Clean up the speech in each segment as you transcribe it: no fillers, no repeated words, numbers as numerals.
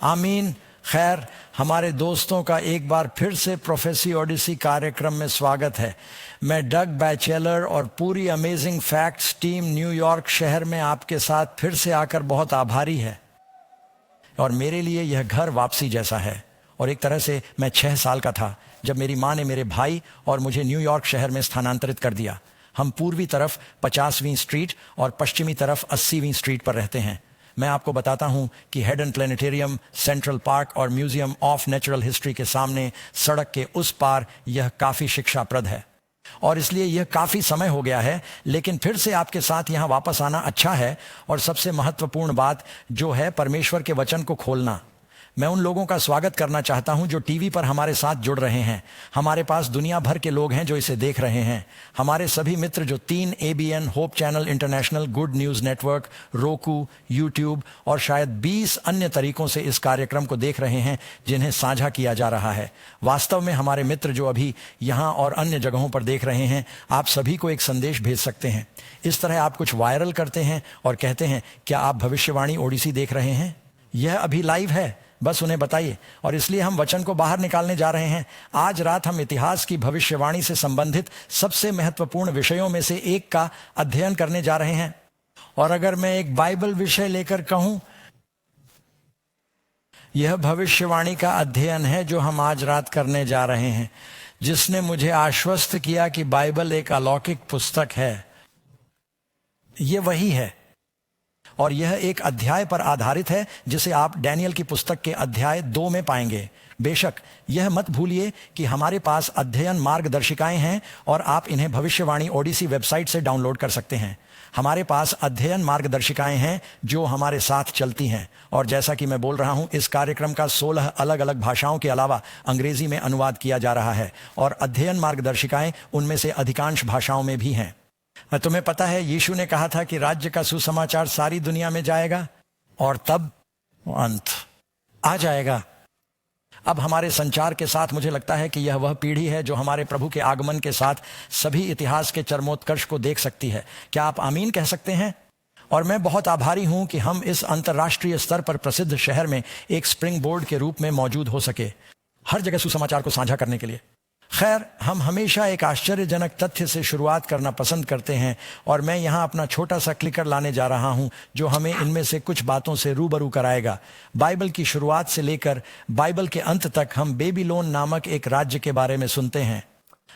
आमीन। खैर, हमारे दोस्तों का एक बार फिर से प्रोफेसी ओडिसी कार्यक्रम में स्वागत है। मैं डग बैचलर और पूरी अमेजिंग फैक्ट्स टीम न्यूयॉर्क शहर में आपके साथ फिर से आकर बहुत आभारी है। और मेरे लिए यह घर वापसी जैसा है। और एक तरह से मैं 6 साल का था जब मेरी माँ ने मेरे भाई और मुझे न्यूयॉर्क शहर में स्थानांतरित कर दिया। हम पूर्वी तरफ 50वीं स्ट्रीट और पश्चिमी तरफ 80वीं स्ट्रीट पर रहते हैं। मैं आपको बताता हूं कि हेडन प्लेनेटेरियम, सेंट्रल पार्क और म्यूजियम ऑफ नेचुरल हिस्ट्री के सामने सड़क के उस पार यह काफ़ी शिक्षाप्रद है। और इसलिए यह काफ़ी समय हो गया है, लेकिन फिर से आपके साथ यहाँ वापस आना अच्छा है। और सबसे महत्वपूर्ण बात जो है परमेश्वर के वचन को खोलना। मैं उन लोगों का स्वागत करना चाहता हूं जो टीवी पर हमारे साथ जुड़ रहे हैं। हमारे पास दुनिया भर के लोग हैं जो इसे देख रहे हैं। हमारे सभी मित्र जो 3 ABN, hope channel international, good news network, Roku, YouTube और शायद 20 अन्य तरीकों से इस कार्यक्रम को देख रहे हैं जिन्हें साझा किया जा रहा है। वास्तव में हमारे मित्र जो अभी यहाँ और अन्य जगहों पर देख रहे हैं, आप सभी को एक संदेश भेज सकते हैं। इस तरह आप कुछ वायरल करते हैं और कहते हैं, क्या आप भविष्यवाणी ओडिसी देख रहे हैं? यह अभी लाइव है, बस उन्हें बताइए। और इसलिए हम वचन को बाहर निकालने जा रहे हैं। आज रात हम इतिहास की भविष्यवाणी से संबंधित सबसे महत्वपूर्ण विषयों में से एक का अध्ययन करने जा रहे हैं। और अगर मैं एक बाइबल विषय लेकर कहूं, यह भविष्यवाणी का अध्ययन है जो हम आज रात करने जा रहे हैं। जिसने मुझे आश्वस्त किया कि बाइबल एक अलौकिक पुस्तक है, यह वही है। और यह एक अध्याय पर आधारित है जिसे आप डैनियल की पुस्तक के अध्याय 2 में पाएंगे। बेशक यह मत भूलिए कि हमारे पास अध्ययन मार्गदर्शिकाएं हैं और आप इन्हें भविष्यवाणी ओडिसी वेबसाइट से डाउनलोड कर सकते हैं। हमारे पास अध्ययन मार्गदर्शिकाएं हैं जो हमारे साथ चलती हैं। और जैसा कि मैं बोल रहा हूं, इस कार्यक्रम का 16 अलग अलग भाषाओं के अलावा अंग्रेजी में अनुवाद किया जा रहा है। और अध्ययन मार्गदर्शिकाएं उनमें से अधिकांश भाषाओं में भी हैं। तुम्हें पता है, यीशु ने कहा था कि राज्य का सुसमाचार सारी दुनिया में जाएगा और तब अंत आ जाएगा। अब हमारे संचार के साथ मुझे लगता है कि यह वह पीढ़ी है जो हमारे प्रभु के आगमन के साथ सभी इतिहास के चरमोत्कर्ष को देख सकती है। क्या आप आमीन कह सकते हैं? और मैं बहुत आभारी हूं कि हम इस अंतर्राष्ट्रीय स्तर पर प्रसिद्ध शहर में एक स्प्रिंग बोर्ड के रूप में मौजूद हो सके, हर जगह सुसमाचार को साझा करने के लिए। खैर, हम हमेशा एक आश्चर्यजनक तथ्य से शुरुआत करना पसंद करते हैं। और मैं यहाँ अपना छोटा सा क्लिकर लाने जा रहा हूँ जो हमें इनमें से कुछ बातों से रूबरू कराएगा। बाइबल की शुरुआत से लेकर बाइबल के अंत तक हम बेबीलोन नामक एक राज्य के बारे में सुनते हैं।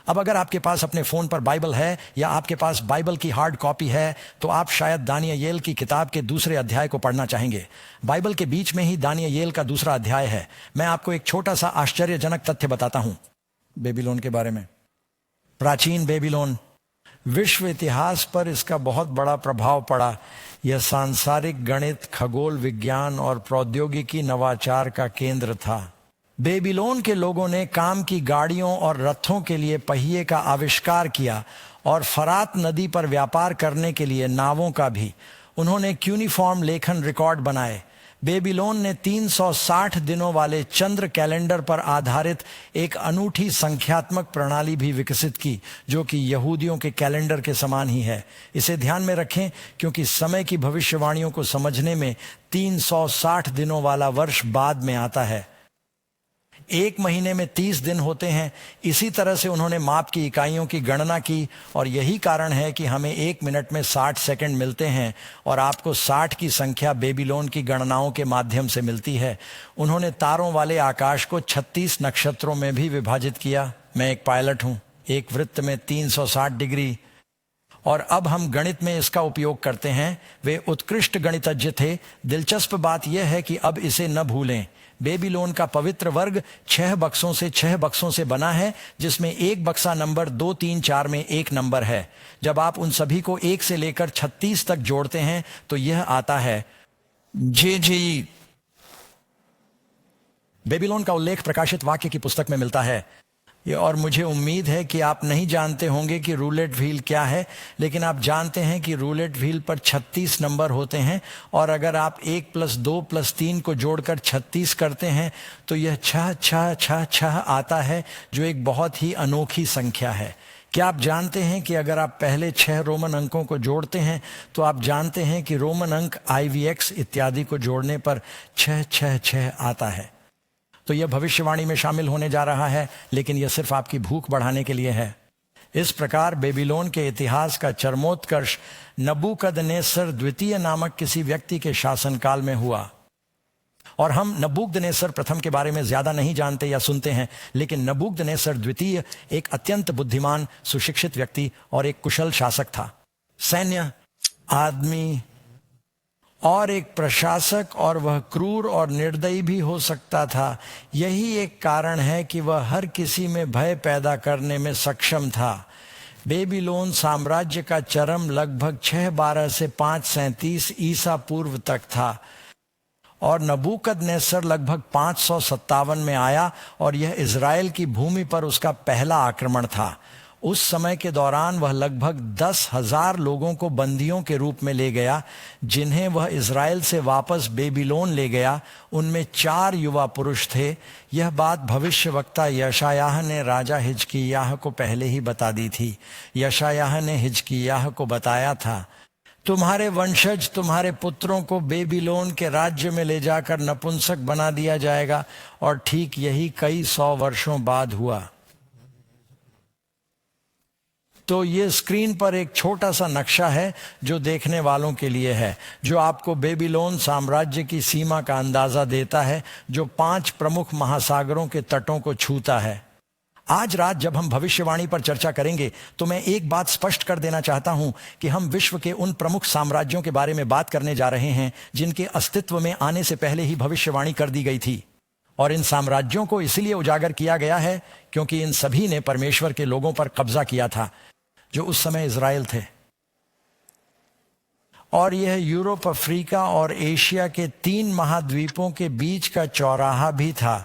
अब अगर आपके पास अपने फ़ोन पर बाइबल है या आपके पास बाइबल की हार्ड कॉपी है, तो आप शायद दानियेल की किताब के दूसरे अध्याय को पढ़ना चाहेंगे। बाइबल के बीच में ही दानियेल का दूसरा अध्याय है। मैं आपको एक छोटा सा आश्चर्यजनक तथ्य बताता हूँ बेबीलोन के बारे में। प्राचीन बेबीलोन, विश्व इतिहास पर इसका बहुत बड़ा प्रभाव पड़ा। यह सांसारिक गणित, खगोल विज्ञान और प्रौद्योगिकी नवाचार का केंद्र था। बेबीलोन के लोगों ने काम की गाड़ियों और रथों के लिए पहिए का आविष्कार किया और फरात नदी पर व्यापार करने के लिए नावों का भी। उन्होंने क्यूनिफॉर्म लेखन रिकॉर्ड बनाए। बेबीलोन ने 360 दिनों वाले चंद्र कैलेंडर पर आधारित एक अनूठी संख्यात्मक प्रणाली भी विकसित की जो कि यहूदियों के कैलेंडर के समान ही है। इसे ध्यान में रखें क्योंकि समय की भविष्यवाणियों को समझने में 360 दिनों वाला वर्ष बाद में आता है। एक महीने में 30 दिन होते हैं। इसी तरह से उन्होंने माप की इकाइयों की गणना की और यही कारण है कि हमें 1 मिनट में 60 सेकंड मिलते हैं और आपको 60 की संख्या बेबीलोन की गणनाओं के माध्यम से मिलती है। उन्होंने तारों वाले आकाश को 36 नक्षत्रों में भी विभाजित किया। मैं एक पायलट हूँ, एक वृत्त में 360 डिग्री। और अब हम गणित में इसका उपयोग करते हैं। वे उत्कृष्ट गणितज्ञ थे। दिलचस्प बात यह है कि अब इसे न भूलें, बेबीलोन का पवित्र वर्ग 6 बक्सों से बना है, जिसमें एक बक्सा नंबर 2, 3, 4 में एक नंबर है। जब आप उन सभी को 1 से लेकर 36 तक जोड़ते हैं तो यह आता है JJ। बेबीलोन का उल्लेख प्रकाशित वाक्य की पुस्तक में मिलता है। और मुझे उम्मीद है कि आप नहीं जानते होंगे कि रूलेट व्हील क्या है, लेकिन आप जानते हैं कि रूलेट व्हील पर 36 नंबर होते हैं। और अगर आप 1 + 2 + 3 को जोड़कर 36 करते हैं तो यह 6 6 6 6 आता है, जो एक बहुत ही अनोखी संख्या है। क्या आप जानते हैं कि अगर आप पहले 6 रोमन अंकों को जोड़ते हैं तो आप जानते हैं कि रोमन अंक IVX इत्यादि को जोड़ने पर 666 आता है। तो यह भविष्यवाणी में शामिल होने जा रहा है, लेकिन यह सिर्फ आपकी भूख बढ़ाने के लिए है। इस प्रकार बेबीलोन के इतिहास का चरमोत्कर्ष नबूकदनेस्सर द्वितीय नामक किसी व्यक्ति के शासनकाल में हुआ। और हम नबूकदनेस्सर प्रथम के बारे में ज्यादा नहीं जानते या सुनते हैं, लेकिन नबूकदनेस्सर द्वितीय एक अत्यंत बुद्धिमान, सुशिक्षित व्यक्ति और एक कुशल शासक था, सैन्य आदमी और एक प्रशासक, और वह क्रूर और निर्दयी भी हो सकता था। यही एक कारण है कि वह हर किसी में भय पैदा करने में सक्षम था। बेबीलोन साम्राज्य का चरम लगभग 612 से 537 ईसा पूर्व तक था और नबूकदनेस्सर लगभग 557 में आया और यह इज़राइल की भूमि पर उसका पहला आक्रमण था। उस समय के दौरान वह लगभग 10,000 लोगों को बंदियों के रूप में ले गया, जिन्हें वह इज़राइल से वापस बेबीलोन ले गया। उनमें 4 युवा पुरुष थे। यह बात भविष्यवक्ता यशायाह ने राजा हिजकिय्याह को पहले ही बता दी थी। यशायाह ने हिजकिय्याह को बताया था, तुम्हारे वंशज तुम्हारे पुत्रों को बेबीलोन के राज्य में ले जाकर नपुंसक बना दिया जाएगा। और ठीक यही कई 100 वर्षों बाद हुआ। तो ये स्क्रीन पर एक छोटा सा नक्शा है जो देखने वालों के लिए है, जो आपको बेबीलोन साम्राज्य की सीमा का अंदाजा देता है, जो 5 प्रमुख महासागरों के तटों को छूता है। आज रात जब हम भविष्यवाणी पर चर्चा करेंगे तो मैं एक बात स्पष्ट कर देना चाहता हूं कि हम विश्व के उन प्रमुख साम्राज्यों के बारे में बात करने जा रहे हैं जिनके अस्तित्व में आने से पहले ही भविष्यवाणी कर दी गई थी। और इन साम्राज्यों को इसलिए उजागर किया गया है क्योंकि इन सभी ने परमेश्वर के लोगों पर कब्जा किया था, जो उस समय इज़राइल थे। और यह यूरोप, अफ्रीका और एशिया के 3 महाद्वीपों के बीच का चौराहा भी था।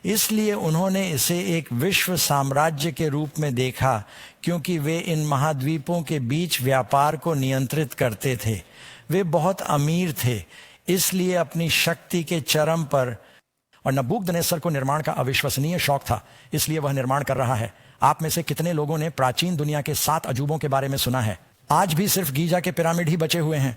इसलिए उन्होंने इसे एक विश्व साम्राज्य के रूप में देखा, क्योंकि वे इन महाद्वीपों के बीच व्यापार को नियंत्रित करते थे। वे बहुत अमीर थे, इसलिए अपनी शक्ति के चरम पर। और नबूकदनेस्सर को निर्माण का अविश्वसनीय शौक था, इसलिए वह निर्माण कर रहा है। आप में से कितने लोगों ने प्राचीन दुनिया के 7 अजूबों के बारे में सुना है? आज भी सिर्फ गीजा के पिरामिड ही बचे हुए हैं।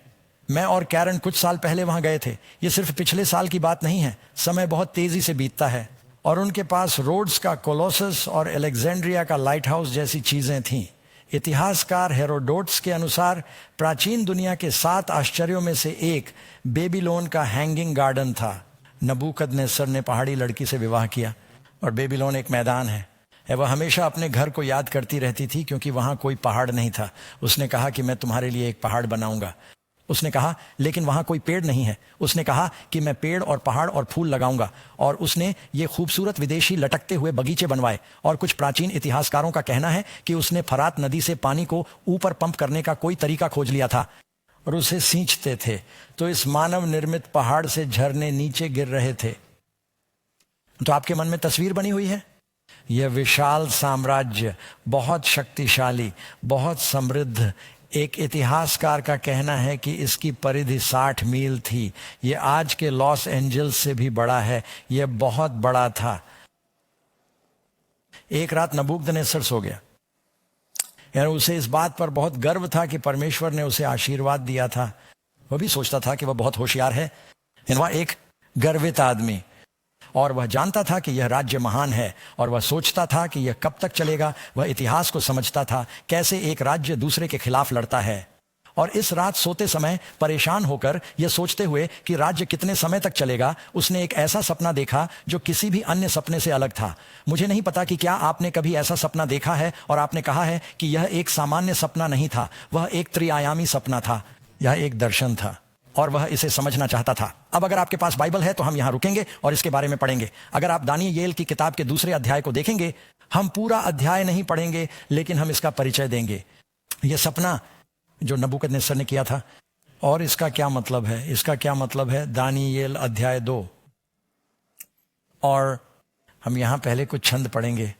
मैं और कैरन कुछ साल पहले वहां गए थे। ये सिर्फ पिछले साल की बात नहीं है। समय बहुत तेजी से बीतता है। और उनके पास रोड्स का कोलोसस और अलेक्जेंड्रिया का लाइट हाउस जैसी चीजें थीं। इतिहासकार हेरोडोट्स के अनुसार प्राचीन दुनिया के 7 आश्चर्यों में से एक बेबीलोन का हैंगिंग गार्डन था। नबूकदनेस्सर ने पहाड़ी लड़की से विवाह किया और बेबीलोन एक मैदान है। वह हमेशा अपने घर को याद करती रहती थी क्योंकि वहां कोई पहाड़ नहीं था। उसने कहा कि मैं तुम्हारे लिए एक पहाड़ बनाऊंगा। उसने कहा लेकिन वहां कोई पेड़ नहीं है। उसने कहा कि मैं पेड़ और पहाड़ और फूल लगाऊंगा। और उसने ये खूबसूरत विदेशी लटकते हुए बगीचे बनवाए। और कुछ प्राचीन इतिहासकारों का कहना है कि उसने फरात नदी से पानी को ऊपर पंप करने का कोई तरीका खोज लिया था और उसे सींचते थे, तो इस मानव निर्मित पहाड़ से झरने नीचे गिर रहे थे। तो आपके मन में तस्वीर बनी हुई है। यह विशाल साम्राज्य, बहुत शक्तिशाली, बहुत समृद्ध। एक इतिहासकार का कहना है कि इसकी परिधि 60 मील थी। यह आज के लॉस एंजल्स से भी बड़ा है। यह बहुत बड़ा था। एक रात नबूकदनेस्सर सो गया। यानी उसे इस बात पर बहुत गर्व था कि परमेश्वर ने उसे आशीर्वाद दिया था। वह भी सोचता था कि वह बहुत होशियार है। वह एक गर्वित आदमी, और वह जानता था कि यह राज्य महान है, और वह सोचता था कि यह कब तक चलेगा। वह इतिहास को समझता था, कैसे एक राज्य दूसरे के खिलाफ लड़ता है। और इस रात सोते समय परेशान होकर, यह सोचते हुए कि राज्य कितने समय तक चलेगा, उसने एक ऐसा सपना देखा जो किसी भी अन्य सपने से अलग था। मुझे नहीं पता कि क्या आपने कभी ऐसा सपना देखा है और आपने कहा है कि यह एक सामान्य सपना नहीं था, वह एक त्रिआयामी सपना था, यह एक दर्शन था, और वह इसे समझना चाहता था। अब अगर आपके पास बाइबल है तो हम यहां रुकेंगे और इसके बारे में पढ़ेंगे। अगर आप दानियेल की किताब के 2 अध्याय को देखेंगे, हम पूरा अध्याय नहीं पढ़ेंगे, लेकिन हम इसका परिचय देंगे। यह सपना जो नबूकदनेस्सर ने किया था, और इसका क्या मतलब है? इसका क्या मतलब है? दानियेल अध्याय 2। और हम यहां पहले कुछ छंद पढ़ेंगे।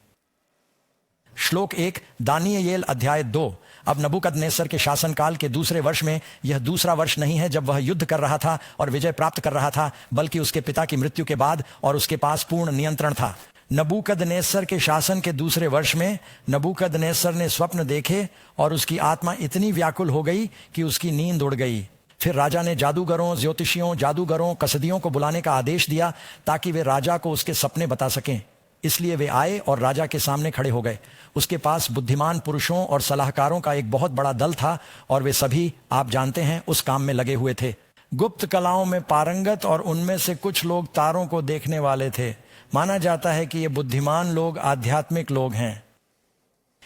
श्लोक 1, दानियेल अध्याय 2। अब नबूकदनेस्सर के शासनकाल के 2 वर्ष में, यह दूसरा वर्ष नहीं है जब वह युद्ध कर रहा था और विजय प्राप्त कर रहा था, बल्कि उसके पिता की मृत्यु के बाद, और उसके पास पूर्ण नियंत्रण था। नबूकदनेस्सर के शासन के दूसरे वर्ष में नबूकदनेस्सर ने स्वप्न देखे और उसकी आत्मा इतनी व्याकुल हो गई कि उसकी नींद उड़ गई। फिर राजा ने जादूगरों, ज्योतिषियों, जादूगरों, कसदियों को बुलाने का आदेश दिया ताकि वे राजा को उसके सपने बता सकें। इसलिए वे आए और राजा के सामने खड़े हो गए। उसके पास बुद्धिमान पुरुषों और सलाहकारों का एक बहुत बड़ा दल था और वे सभी, आप जानते हैं, उस काम में लगे हुए थे। गुप्त कलाओं में पारंगत और उनमें से कुछ लोग तारों को देखने वाले थे। माना जाता है कि ये बुद्धिमान लोग आध्यात्मिक लोग हैं।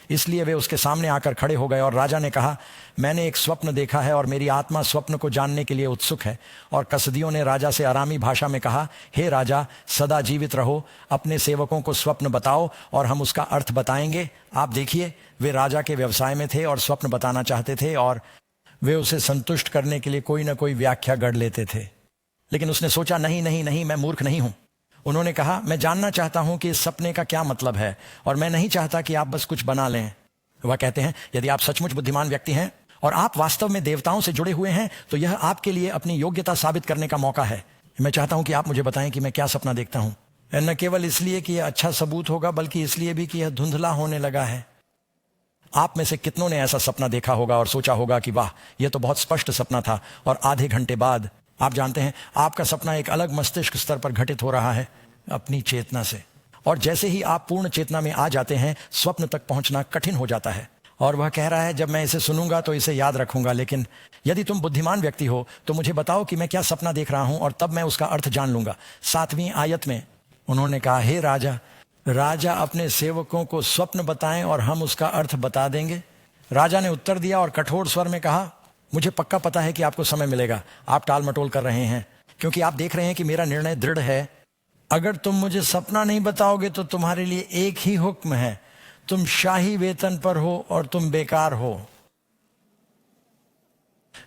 इसलिए वे उसके सामने आकर खड़े हो गए और राजा ने कहा, मैंने एक स्वप्न देखा है और मेरी आत्मा स्वप्न को जानने के लिए उत्सुक है। और कसदियों ने राजा से आरामी भाषा में कहा, हे राजा, सदा जीवित रहो, अपने सेवकों को स्वप्न बताओ और हम उसका अर्थ बताएंगे। आप देखिए, वे राजा के व्यवसाय में थे और स्वप्न बताना चाहते थे और वे उसे संतुष्ट करने के लिए कोई ना कोई व्याख्या गढ़ लेते थे। लेकिन उसने सोचा, नहीं नहीं नहीं, मैं मूर्ख नहीं हूं। उन्होंने कहा, मैं जानना चाहता हूं कि इस सपने का क्या मतलब है और मैं नहीं चाहता कि आप बस कुछ बना लें। वह कहते हैं, यदि आप सचमुच बुद्धिमान व्यक्ति हैं और आप वास्तव में देवताओं से जुड़े हुए हैं तो यह आपके लिए अपनी योग्यता साबित करने का मौका है। मैं चाहता हूं कि आप मुझे बताएं कि मैं क्या सपना देखता हूं। न केवल इसलिए कि यह अच्छा सबूत होगा बल्कि इसलिए भी कि यह धुंधला होने लगा है। आप में से कितनों ने ऐसा सपना देखा होगा और सोचा होगा कि वाह, यह तो बहुत स्पष्ट सपना था, और आधे घंटे बाद आप जानते हैं आपका सपना एक अलग मस्तिष्क स्तर पर घटित हो रहा है अपनी चेतना से, और जैसे ही आप पूर्ण चेतना में आ जाते हैं स्वप्न तक पहुंचना कठिन हो जाता है। और वह कह रहा है, जब मैं इसे सुनूंगा तो इसे याद रखूंगा, लेकिन यदि तुम बुद्धिमान व्यक्ति हो तो मुझे बताओ कि मैं क्या सपना देख रहा हूं और तब मैं उसका अर्थ जान लूंगा। 7वीं आयत में उन्होंने कहा, हे राजा, राजा अपने सेवकों को स्वप्न बताएं और हम उसका अर्थ बता देंगे। राजा ने उत्तर दिया और कठोर स्वर में कहा, मुझे पक्का पता है कि आपको समय मिलेगा। आप टाल मटोल कर रहे हैं क्योंकि आप देख रहे हैं कि मेरा निर्णय दृढ़ है। अगर तुम मुझे सपना नहीं बताओगे तो तुम्हारे लिए एक ही हुक्म है, तुम शाही वेतन पर हो और तुम बेकार हो।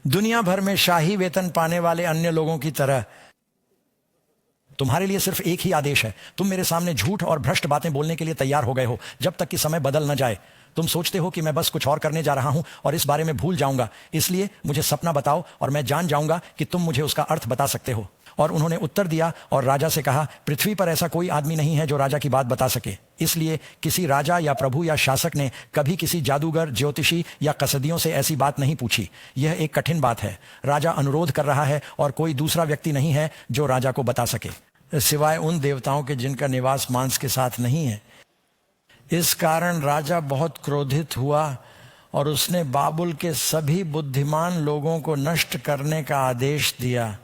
दुनिया भर में शाही वेतन पाने वाले अन्य लोगों की तरह तुम्हारे लिए सिर्फ एक ही आदेश है, तुम मेरे सामने झूठ और भ्रष्ट बातें बोलने के लिए तैयार हो गए हो जब तक कि समय बदल न जाए। तुम सोचते हो कि मैं बस कुछ और करने जा रहा हूं और इस बारे में भूल जाऊंगा, इसलिए मुझे सपना बताओ और मैं जान जाऊंगा कि तुम मुझे उसका अर्थ बता सकते हो। और उन्होंने उत्तर दिया और राजा से कहा, पृथ्वी पर ऐसा कोई आदमी नहीं है जो राजा की बात बता सके। इसलिए किसी राजा या प्रभु या शासक ने कभी किसी जादूगर, ज्योतिषी या कसदियों से ऐसी बात नहीं पूछी। यह एक कठिन बात है। राजा अनुरोध कर रहा है और कोई दूसरा व्यक्ति नहीं है जो राजा को बता सके, सिवाय उन देवताओं के जिनका निवास मांस के साथ नहीं है। इस कारण राजा बहुत क्रोधित हुआ और उसने बाबुल के सभी बुद्धिमान लोगों को नष्ट करने का आदेश दिया।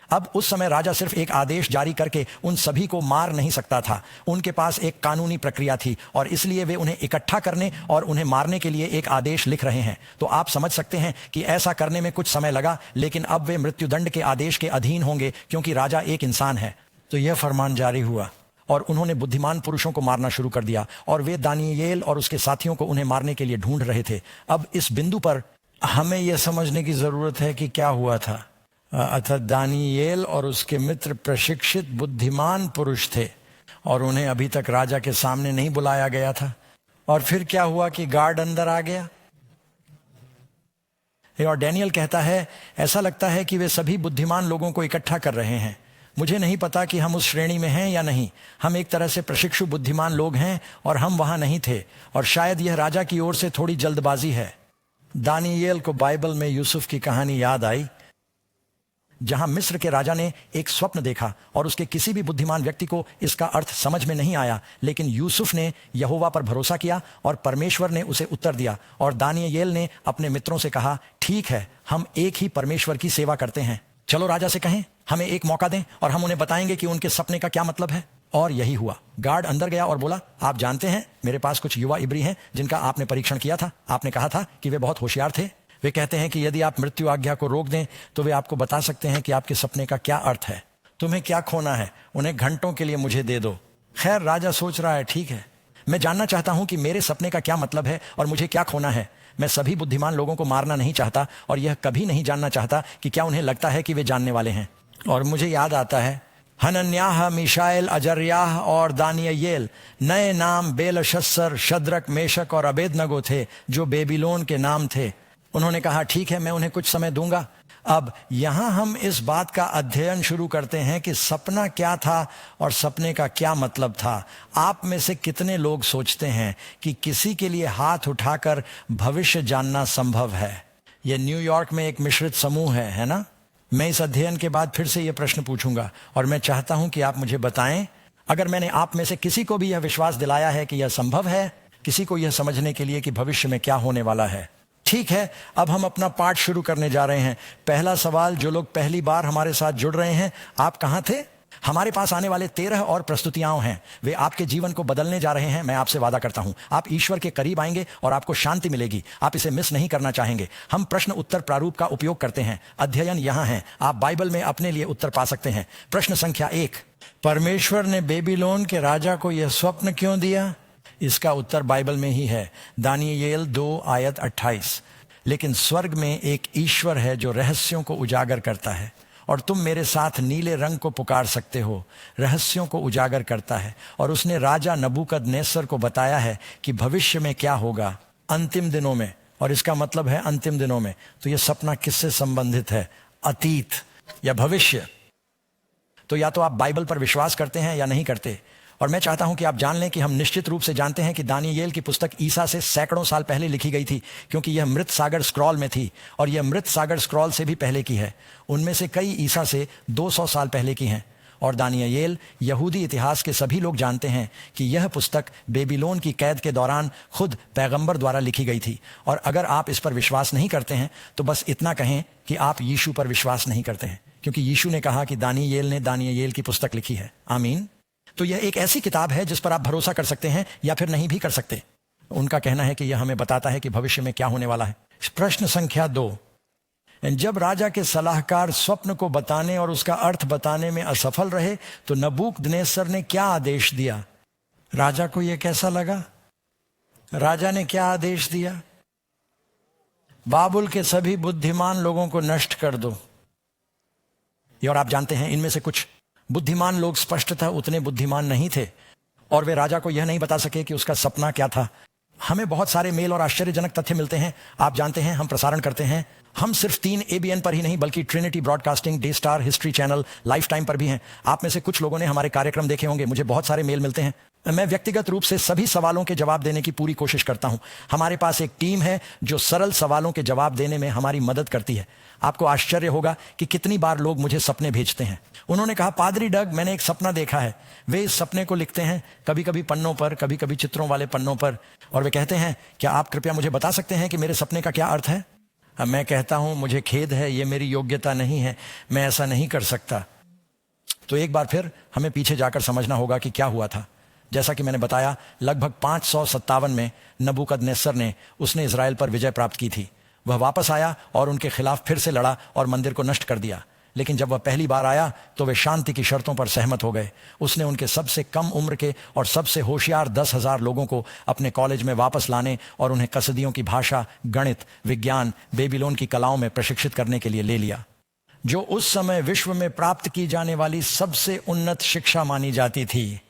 अब उस समय राजा सिर्फ एक आदेश जारी करके उन सभी को मार नहीं सकता था। उनके पास एक कानूनी प्रक्रिया थी और इसलिए वे उन्हें इकट्ठा करने और उन्हें मारने के लिए एक आदेश लिख रहे हैं। तो आप समझ सकते हैं कि ऐसा करने में कुछ समय लगा, लेकिन अब वे मृत्युदंड के आदेश के अधीन होंगे क्योंकि राजा एक इंसान है। तो यह फरमान जारी हुआ और उन्होंने बुद्धिमान पुरुषों को मारना शुरू कर दिया और वे दानियेल और उसके साथियों को उन्हें मारने के लिए ढूंढ रहे थे। अब इस बिंदु पर हमें यह समझने की जरूरत है कि क्या हुआ था। अतः दानियेल और उसके मित्र प्रशिक्षित बुद्धिमान पुरुष थे और उन्हें अभी तक राजा के सामने नहीं बुलाया गया था। और फिर क्या हुआ कि गार्ड अंदर आ गया। और डैनियल कहता है, ऐसा लगता है कि वे सभी बुद्धिमान लोगों को इकट्ठा कर रहे हैं। मुझे नहीं पता कि हम उस श्रेणी में हैं या नहीं। हम एक तरह से प्रशिक्षु बुद्धिमान लोग हैं और हम वहां नहीं थे, और शायद यह राजा की ओर से थोड़ी जल्दबाजी है। दानियेल को बाइबल में यूसुफ की कहानी याद आई, जहां मिस्र के राजा ने एक स्वप्न देखा और उसके किसी भी बुद्धिमान व्यक्ति को इसका अर्थ समझ में नहीं आया, लेकिन यूसुफ ने यहोवा पर भरोसा किया और परमेश्वर ने उसे उत्तर दिया। और दानियेल ने अपने मित्रों से कहा, ठीक है, हम एक ही परमेश्वर की सेवा करते हैं, चलो राजा से कहें हमें एक मौका दें और हम उन्हें बताएंगे कि उनके सपने का क्या मतलब है। और यही हुआ। गार्ड अंदर गया और बोला, आप जानते हैं मेरे पास कुछ युवा इब्री हैं जिनका आपने परीक्षण किया था। आपने कहा था कि वे बहुत होशियार थे। वे कहते हैं कि यदि आप मृत्यु आज्ञा को रोक दें तो वे आपको बता सकते हैं कि आपके सपने का क्या अर्थ है। तुम्हें क्या खोना है, उन्हें घंटों के लिए मुझे दे दो। खैर, राजा सोच रहा है, ठीक है, मैं जानना चाहता हूं कि मेरे सपने का क्या मतलब है और मुझे क्या खोना है। मैं सभी बुद्धिमान लोगों को मारना नहीं चाहता और यह कभी नहीं जानना चाहता कि क्या उन्हें लगता है कि वे जानने वाले हैं। और मुझे याद आता है, हनन्याह, मिशाएल, अजर्याह और दानियेल नए नाम बेलशस्सर, शद्रक, मेशक और अबेदनगो थे जो बेबीलोन के नाम थे। उन्होंने कहा, ठीक है, मैं उन्हें कुछ समय दूंगा। अब यहां हम इस बात का अध्ययन शुरू करते हैं कि सपना क्या था और सपने का क्या मतलब था। आप में से कितने लोग सोचते हैं कि किसी के लिए हाथ उठाकर भविष्य जानना संभव है? यह न्यूयॉर्क में एक मिश्रित समूह है ना? मैं इस अध्ययन के बाद फिर से यह प्रश्न पूछूंगा और मैं चाहता हूं कि आप मुझे बताएं, अगर मैंने आप में से किसी को भी यह विश्वास दिलाया है कि यह संभव है, किसी को यह समझने के लिए कि भविष्य में क्या होने वाला है। ठीक है, अब हम अपना पाठ शुरू करने जा रहे हैं। पहला सवाल, जो लोग पहली बार हमारे साथ जुड़ रहे हैं, आप कहां थे? हमारे पास आने वाले 13 और प्रस्तुतियां हैं, वे आपके जीवन को बदलने जा रहे हैं। मैं आपसे वादा करता हूं, आप ईश्वर के करीब आएंगे और आपको शांति मिलेगी। आप इसे मिस नहीं करना चाहेंगे। हम प्रश्न उत्तर प्रारूप का उपयोग करते हैं। अध्ययन यहां है, आप बाइबल में अपने लिए उत्तर पा सकते हैं। प्रश्न संख्या 1, परमेश्वर ने बेबीलोन के राजा को यह स्वप्न क्यों दिया? इसका उत्तर बाइबल में ही है, दानियेल 2 आयत 28। लेकिन स्वर्ग में एक ईश्वर है जो रहस्यों को उजागर करता है, और तुम मेरे साथ नीले रंग को पुकार सकते हो। रहस्यों को उजागर करता है, और उसने राजा नबूकदनेस्सर को बताया है कि भविष्य में क्या होगा अंतिम दिनों में। और इसका मतलब है अंतिम दिनों में। तो यह सपना किससे संबंधित है? अतीत या भविष्य? तो या तो आप बाइबल पर विश्वास करते हैं या नहीं करते। और मैं चाहता हूं कि आप जान लें कि हम निश्चित रूप से जानते हैं कि दानियेल की पुस्तक ईसा से सैकड़ों साल पहले लिखी गई थी, क्योंकि यह मृत सागर स्क्रॉल में थी, और यह मृत सागर स्क्रॉल से भी पहले की है। उनमें से कई ईसा से 200 साल पहले की हैं। और दानियेल, यहूदी इतिहास के सभी लोग जानते हैं कि यह पुस्तक बेबीलोन की कैद के दौरान खुद पैगंबर द्वारा लिखी गई थी। और अगर आप इस पर विश्वास नहीं करते हैं तो बस इतना कहें कि आप यीशु पर विश्वास नहीं करते हैं, क्योंकि यीशु ने कहा कि दानियेल ने दानियेल की पुस्तक लिखी है। आमीन। तो यह एक ऐसी किताब है जिस पर आप भरोसा कर सकते हैं या फिर नहीं भी कर सकते। उनका कहना है कि यह हमें बताता है कि भविष्य में क्या होने वाला है। प्रश्न संख्या 2, जब राजा के सलाहकार स्वप्न को बताने और उसका अर्थ बताने में असफल रहे तो नबूकदनेस्सर ने क्या आदेश दिया? राजा को यह कैसा लगा? राजा ने क्या आदेश दिया? बाबुल के सभी बुद्धिमान लोगों को नष्ट कर दो। और आप जानते हैं, इनमें से कुछ बुद्धिमान लोग स्पष्टतः उतने बुद्धिमान नहीं थे, और वे राजा को यह नहीं बता सके कि उसका सपना क्या था। हमें बहुत सारे मेल और आश्चर्यजनक तथ्य मिलते हैं। आप जानते हैं, हम प्रसारण करते हैं। हम सिर्फ 3 ABN पर ही नहीं, बल्कि Trinity broadcasting, day star, history channel, life time पर भी हैं। आप में से कुछ लोगों ने हमारे कार्यक्रम देखे होंगे। मुझे बहुत सारे मेल मिलते हैं। मैं व्यक्तिगत रूप से सभी सवालों के जवाब देने की पूरी कोशिश करता हूं। हमारे पास एक टीम है जो सरल सवालों के जवाब देने में हमारी मदद करती है। आपको आश्चर्य होगा कि कितनी बार लोग मुझे सपने भेजते हैं। उन्होंने कहा, पादरी डग, मैंने एक सपना देखा है। वे इस सपने को लिखते हैं, कभी कभी पन्नों पर, कभी कभी चित्रों वाले पन्नों पर, और वे कहते हैं, क्या आप कृपया मुझे बता सकते हैं कि मेरे सपने का क्या अर्थ है? अब मैं कहता हूं, मुझे खेद है, ये मेरी योग्यता नहीं है, मैं ऐसा नहीं कर सकता। तो एक बार फिर हमें पीछे जाकर समझना होगा कि क्या हुआ था। जैसा कि मैंने बताया, लगभग 557 में नबूकदनेस्सर ने उसने इजराइल पर विजय प्राप्त की थी। वह वापस आया और उनके खिलाफ फिर से लड़ा और मंदिर को नष्ट कर दिया। लेकिन जब वह पहली बार आया तो वे शांति की शर्तों पर सहमत हो गए। उसने उनके सबसे कम उम्र के और सबसे होशियार 10,000 लोगों को अपने कॉलेज में वापस लाने और उन्हें कसदियों की भाषा, गणित, विज्ञान, बेबीलोन की कलाओं में प्रशिक्षित करने के लिए ले लिया, जो उस समय विश्व में प्राप्त की जाने वाली सबसे उन्नत शिक्षा मानी जाती थी।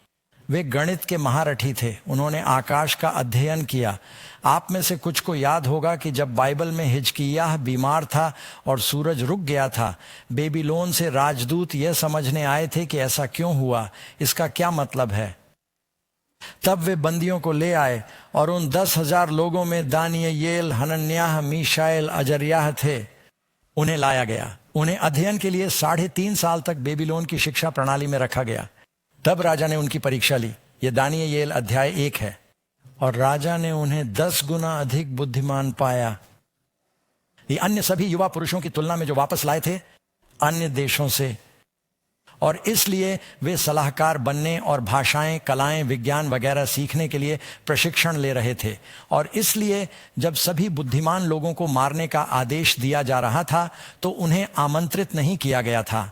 वे गणित के महारथी थे। उन्होंने आकाश का अध्ययन किया। आप में से कुछ को याद होगा कि जब बाइबल में हिजकिय्याह बीमार था और सूरज रुक गया था, बेबीलोन से राजदूत यह समझने आए थे कि ऐसा क्यों हुआ, इसका क्या मतलब है। तब वे बंदियों को ले आए और उन 10,000 लोगों में दानियेल, हनन्याह, मीशाएल, अजर्याह थे। उन्हें लाया गया। उन्हें अध्ययन के लिए 3.5 साल तक बेबीलोन की शिक्षा प्रणाली में रखा गया। तब राजा ने उनकी परीक्षा ली। यह दानियेल अध्याय 1 है। और राजा ने उन्हें 10 गुना अधिक बुद्धिमान पाया। ये अन्य सभी युवा पुरुषों की तुलना में जो वापस लाए थे अन्य देशों से, और इसलिए वे सलाहकार बनने और भाषाएं, कलाएं, विज्ञान वगैरह सीखने के लिए प्रशिक्षण ले रहे थे। और इसलिए जब सभी बुद्धिमान लोगों को मारने का आदेश दिया जा रहा था तो उन्हें आमंत्रित नहीं किया गया था।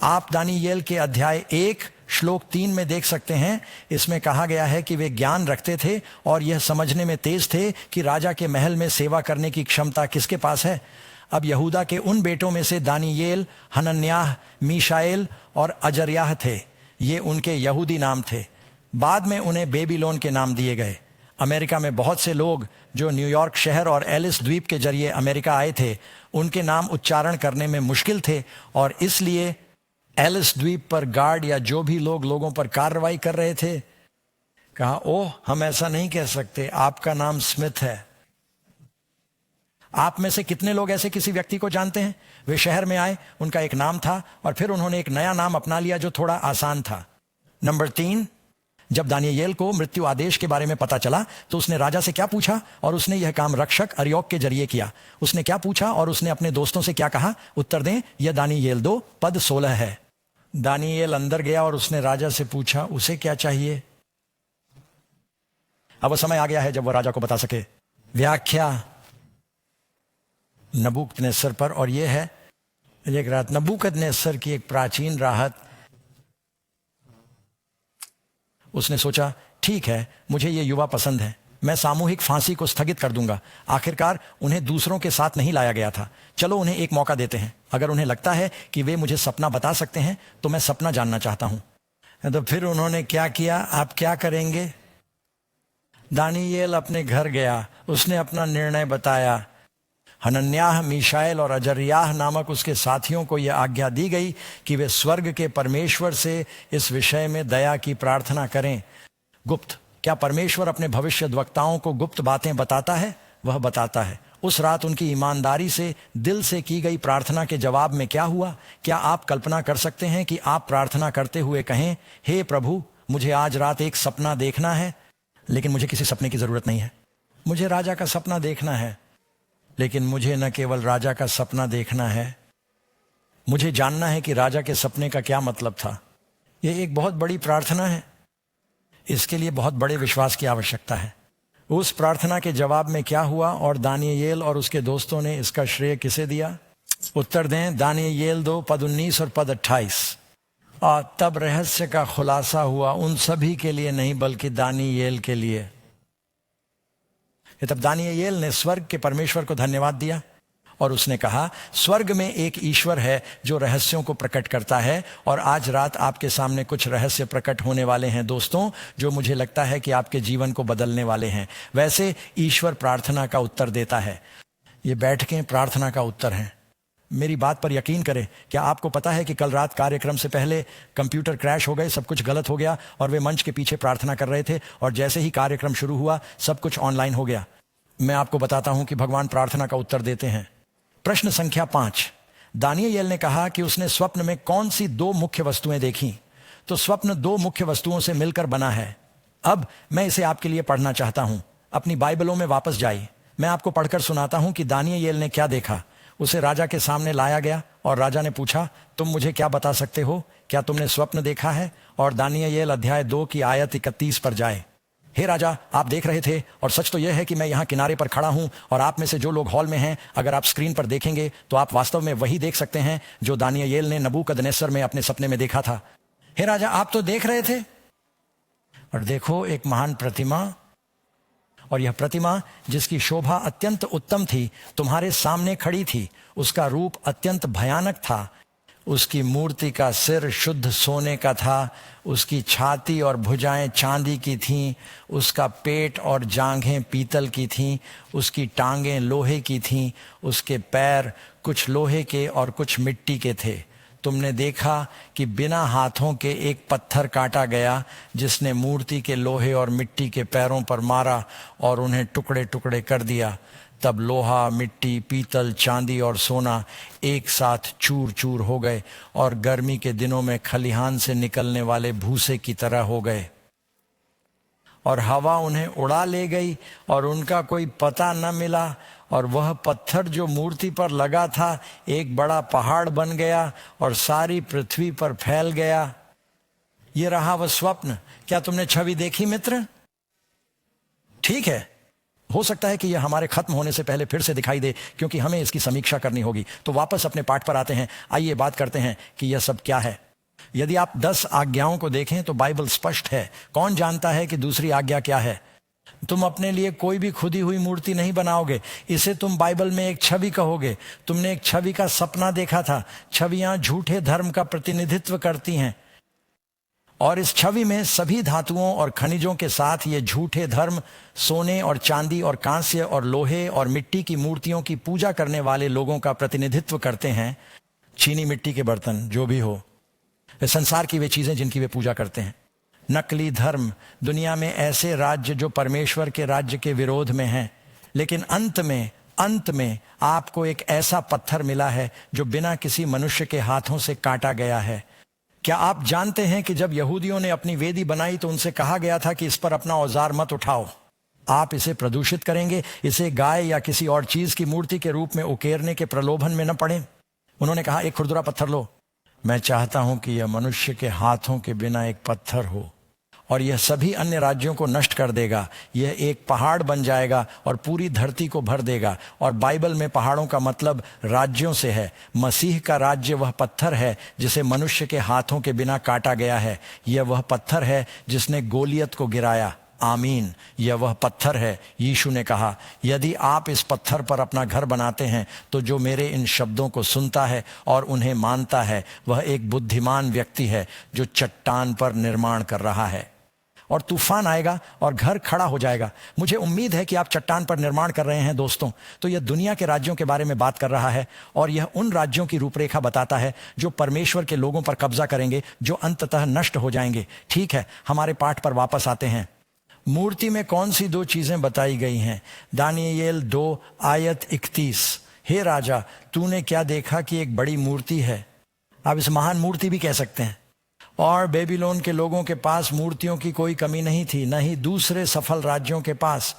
आप दानियेल के अध्याय 1 श्लोक 3 में देख सकते हैं। इसमें कहा गया है कि वे ज्ञान रखते थे और यह समझने में तेज थे कि राजा के महल में सेवा करने की क्षमता किसके पास है। अब यहूदा के उन बेटों में से दानियेल, हनन्याह, मीशाएल और अजर्याह थे। ये उनके यहूदी नाम थे। बाद में उन्हें बेबीलोन के नाम दिए गए। अमेरिका में बहुत से लोग जो न्यूयॉर्क शहर और एलिस द्वीप के जरिए अमेरिका आए थे, उनके नाम उच्चारण करने में मुश्किल थे और इसलिए एलिस द्वीप पर गार्ड या जो भी लोग लोगों पर कार्रवाई कर रहे थे, कहा ओह हम ऐसा नहीं कह सकते, आपका नाम स्मिथ है। आप में से कितने लोग ऐसे किसी व्यक्ति को जानते हैं? वे शहर में आए, उनका एक नाम था और फिर उन्होंने एक नया नाम अपना लिया जो थोड़ा आसान था। नंबर 3, जब दानियेल को मृत्यु आदेश के बारे में पता चला तो उसने राजा से क्या पूछा और उसने यह काम रक्षक अर्योक के जरिए किया। उसने क्या पूछा और उसने अपने दोस्तों से क्या कहा? उत्तर दें, यह दानियेल 2 पद 16 है। दानियेल अंदर गया और उसने राजा से पूछा उसे क्या चाहिए। अब वो समय आ गया है जब वो राजा को बता सके। व्याख्या नबूकदनेस्सर पर, और यह है एक रात नबूकदनेस्सर की एक प्राचीन राहत। उसने सोचा ठीक है, मुझे ये युवा पसंद है, मैं सामूहिक फांसी को स्थगित कर दूंगा। आखिरकार उन्हें दूसरों के साथ नहीं लाया गया था, चलो उन्हें एक मौका देते हैं। अगर उन्हें लगता है कि वे मुझे सपना बता सकते हैं तो मैं सपना जानना चाहता हूं। तो फिर उन्होंने क्या किया, आप क्या करेंगे? दानियेल अपने घर गया, उसने अपना निर्णय बताया। हनन्याह, मीशाएल और अजर्याह नामक उसके साथियों को यह आज्ञा दी गई कि वे स्वर्ग के परमेश्वर से इस विषय में दया की प्रार्थना करें। गुप्त, क्या परमेश्वर अपने भविष्यद्वक्ताओं को गुप्त बातें बताता है? वह बताता है। उस रात उनकी ईमानदारी से दिल से की गई प्रार्थना के जवाब में क्या हुआ? क्या आप कल्पना कर सकते हैं कि आप प्रार्थना करते हुए कहें, हे प्रभु, मुझे आज रात एक सपना देखना है, लेकिन मुझे किसी सपने की जरूरत नहीं है। मुझे राजा का सपना देखना है, लेकिन मुझे न केवल राजा का सपना देखना है, मुझे जानना है कि राजा के सपने का क्या मतलब था। यह एक बहुत बड़ी प्रार्थना है, इसके लिए बहुत बड़े विश्वास की आवश्यकता है। उस प्रार्थना के जवाब में क्या हुआ और दानियेल और उसके दोस्तों ने इसका श्रेय किसे दिया? उत्तर दें, दानियेल 2 पद 19 और पद 28। और तब रहस्य का खुलासा हुआ, उन सभी के लिए नहीं बल्कि दानियेल के लिए। तब दानियेल ने स्वर्ग के परमेश्वर को धन्यवाद दिया और उसने कहा, स्वर्ग में एक ईश्वर है जो रहस्यों को प्रकट करता है, और आज रात आपके सामने कुछ रहस्य प्रकट होने वाले हैं दोस्तों, जो मुझे लगता है कि आपके जीवन को बदलने वाले हैं। वैसे ईश्वर प्रार्थना का उत्तर देता है। ये बैठकें प्रार्थना का उत्तर हैं। मेरी बात पर यकीन करें, क्या आपको पता है कि कल रात कार्यक्रम से पहले कंप्यूटर क्रैश हो गए, सब कुछ गलत हो गया और वे मंच के पीछे प्रार्थना कर रहे थे, और जैसे ही कार्यक्रम शुरू हुआ सब कुछ ऑनलाइन हो गया। मैं आपको बताता हूं कि भगवान प्रार्थना का उत्तर देते हैं। प्रश्न संख्या 5, दानियेल ने कहा कि उसने स्वप्न में कौन सी 2 मुख्य वस्तुएं देखी। तो स्वप्न 2 मुख्य वस्तुओं से मिलकर बना है। अब मैं इसे आपके लिए पढ़ना चाहता हूं। अपनी बाइबलों में वापस जाइए, मैं आपको पढ़कर सुनाता हूं कि दानियेल ने क्या देखा। उसे राजा के सामने लाया गया और राजा ने पूछा, तुम मुझे क्या बता सकते हो? क्या तुमने स्वप्न देखा है? और दानियेल अध्याय 2 की आयत 31 पर जाए। हे राजा, आप देख रहे थे, और सच तो यह है कि मैं यहाँ किनारे पर खड़ा हूँ, और आप में से जो लोग हॉल में हैं, अगर आप स्क्रीन पर देखेंगे तो आप वास्तव में वही देख सकते हैं जो दानियेल ने नबूकदनेस्सर में अपने सपने में देखा था। हे राजा, आप तो देख रहे थे, और देखो एक महान प्रतिमा, और यह प्रतिमा जिसकी शोभा अत्यंत उत्तम थी तुम्हारे सामने खड़ी थी। उसका रूप अत्यंत भयानक था। उसकी मूर्ति का सिर शुद्ध सोने का था, उसकी छाती और भुजाएं चांदी की थीं, उसका पेट और जांघें पीतल की थीं, उसकी टांगें लोहे की थीं, उसके पैर कुछ लोहे के और कुछ मिट्टी के थे। तुमने देखा कि बिना हाथों के एक पत्थर काटा गया जिसने मूर्ति के लोहे और मिट्टी के पैरों पर मारा और उन्हें टुकड़े टुकड़े कर दिया। तब लोहा, मिट्टी, पीतल, चांदी और सोना एक साथ चूर चूर हो गए और गर्मी के दिनों में खलिहान से निकलने वाले भूसे की तरह हो गए, और हवा उन्हें उड़ा ले गई और उनका कोई पता न मिला। और वह पत्थर जो मूर्ति पर लगा था एक बड़ा पहाड़ बन गया और सारी पृथ्वी पर फैल गया। ये रहा वह स्वप्न। क्या तुमने छवि देखी मित्र? ठीक है, हो सकता है कि यह हमारे खत्म होने से पहले फिर से दिखाई दे, क्योंकि हमें इसकी समीक्षा करनी होगी। तो वापस अपने पाठ पर आते हैं। आइए बात करते हैं कि यह सब क्या है। यदि आप 10 आज्ञाओं को देखें तो बाइबल स्पष्ट है। कौन जानता है कि दूसरी आज्ञा क्या है? तुम अपने लिए कोई भी खुदी हुई मूर्ति नहीं बनाओगे। इसे तुम बाइबल में एक छवि कहोगे। तुमने एक छवि का सपना देखा था। छवियां झूठे धर्म का प्रतिनिधित्व करती हैं, और इस छवि में सभी धातुओं और खनिजों के साथ ये झूठे धर्म सोने और चांदी और कांस्य और लोहे और मिट्टी की मूर्तियों की पूजा करने वाले लोगों का प्रतिनिधित्व करते हैं। चीनी मिट्टी के बर्तन जो भी हो, संसार की वे चीजें जिनकी वे पूजा करते हैं। नकली धर्म, दुनिया में ऐसे राज्य जो परमेश्वर के राज्य के विरोध में हैं, लेकिन अंत में आपको एक ऐसा पत्थर मिला है जो बिना किसी मनुष्य के हाथों से काटा गया है। क्या आप जानते हैं कि जब यहूदियों ने अपनी वेदी बनाई तो उनसे कहा गया था कि इस पर अपना औजार मत उठाओ, आप इसे प्रदूषित करेंगे, इसे गाय या किसी और चीज की मूर्ति के रूप में उकेरने के प्रलोभन में न पड़े। उन्होंने कहा एक खुरदुरा पत्थर लो। मैं चाहता हूं कि यह मनुष्य के हाथों के बिना एक पत्थर हो और यह सभी अन्य राज्यों को नष्ट कर देगा। यह एक पहाड़ बन जाएगा और पूरी धरती को भर देगा। और बाइबल में पहाड़ों का मतलब राज्यों से है। मसीह का राज्य वह पत्थर है जिसे मनुष्य के हाथों के बिना काटा गया है। यह वह पत्थर है जिसने गोलियत को गिराया। आमीन। यह वह पत्थर है। यीशु ने कहा, यदि आप इस पत्थर पर अपना घर बनाते हैं तो जो मेरे इन शब्दों को सुनता है और उन्हें मानता है वह एक बुद्धिमान व्यक्ति है जो चट्टान पर निर्माण कर रहा है। और तूफान आएगा और घर खड़ा हो जाएगा। मुझे उम्मीद है कि आप चट्टान पर निर्माण कर रहे हैं दोस्तों। तो यह दुनिया के राज्यों के बारे में बात कर रहा है और यह उन राज्यों की रूपरेखा बताता है जो परमेश्वर के लोगों पर कब्जा करेंगे, जो अंततः नष्ट हो जाएंगे। ठीक है, हमारे पाठ पर वापस आते हैं। मूर्ति में कौन सी दो चीजें बताई गई हैं? दानियेल 2 आयत 31। हे राजा, तूने क्या देखा कि एक बड़ी मूर्ति है। आप इस महान मूर्ति भी कह सकते हैं। और बेबीलोन के लोगों के पास मूर्तियों की कोई कमी नहीं थी, न ही दूसरे सफल राज्यों के पास।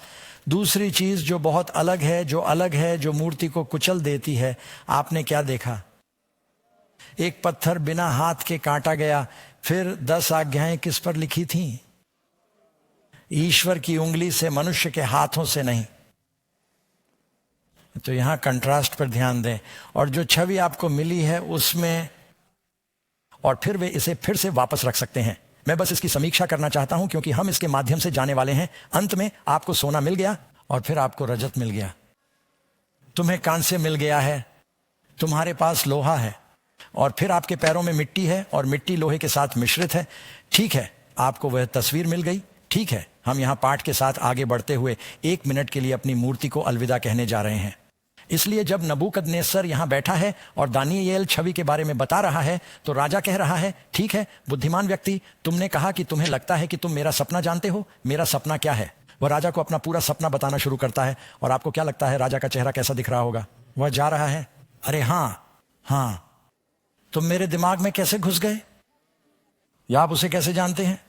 दूसरी चीज जो बहुत अलग है, जो मूर्ति को कुचल देती है, आपने क्या देखा? एक पत्थर बिना हाथ के काटा गया। फिर 10 आज्ञाएं किस पर लिखी थीं? ईश्वर की उंगली से, मनुष्य के हाथों से नहीं। तो यहां कंट्रास्ट पर ध्यान दें। और जो छवि आपको मिली है उसमें, और फिर वे इसे फिर से वापस रख सकते हैं। मैं बस इसकी समीक्षा करना चाहता हूं क्योंकि हम इसके माध्यम से जाने वाले हैं। अंत में आपको सोना मिल गया और फिर आपको रजत मिल गया, तुम्हें कांस्य मिल गया है, तुम्हारे पास लोहा है, और फिर आपके पैरों में मिट्टी है और मिट्टी लोहे के साथ मिश्रित है। ठीक है, आपको वह तस्वीर मिल गई। ठीक है, हम यहां पाठ के साथ आगे बढ़ते हुए 1 मिनट के लिए अपनी मूर्ति को अलविदा कहने जा रहे हैं। इसलिए जब नबूकदनेस्सर यहां बैठा है और दानियेल छवि के बारे में बता रहा है तो राजा कह रहा है, ठीक है बुद्धिमान व्यक्ति, तुमने कहा कि तुम्हें लगता है कि तुम मेरा सपना जानते हो। मेरा सपना क्या है? वह राजा को अपना पूरा सपना बताना शुरू करता है। और आपको क्या लगता है राजा का चेहरा कैसा दिख रहा होगा? वह जा रहा है, अरे हाँ, तुम मेरे दिमाग में कैसे घुस गए? या आप उसे कैसे जानते हैं?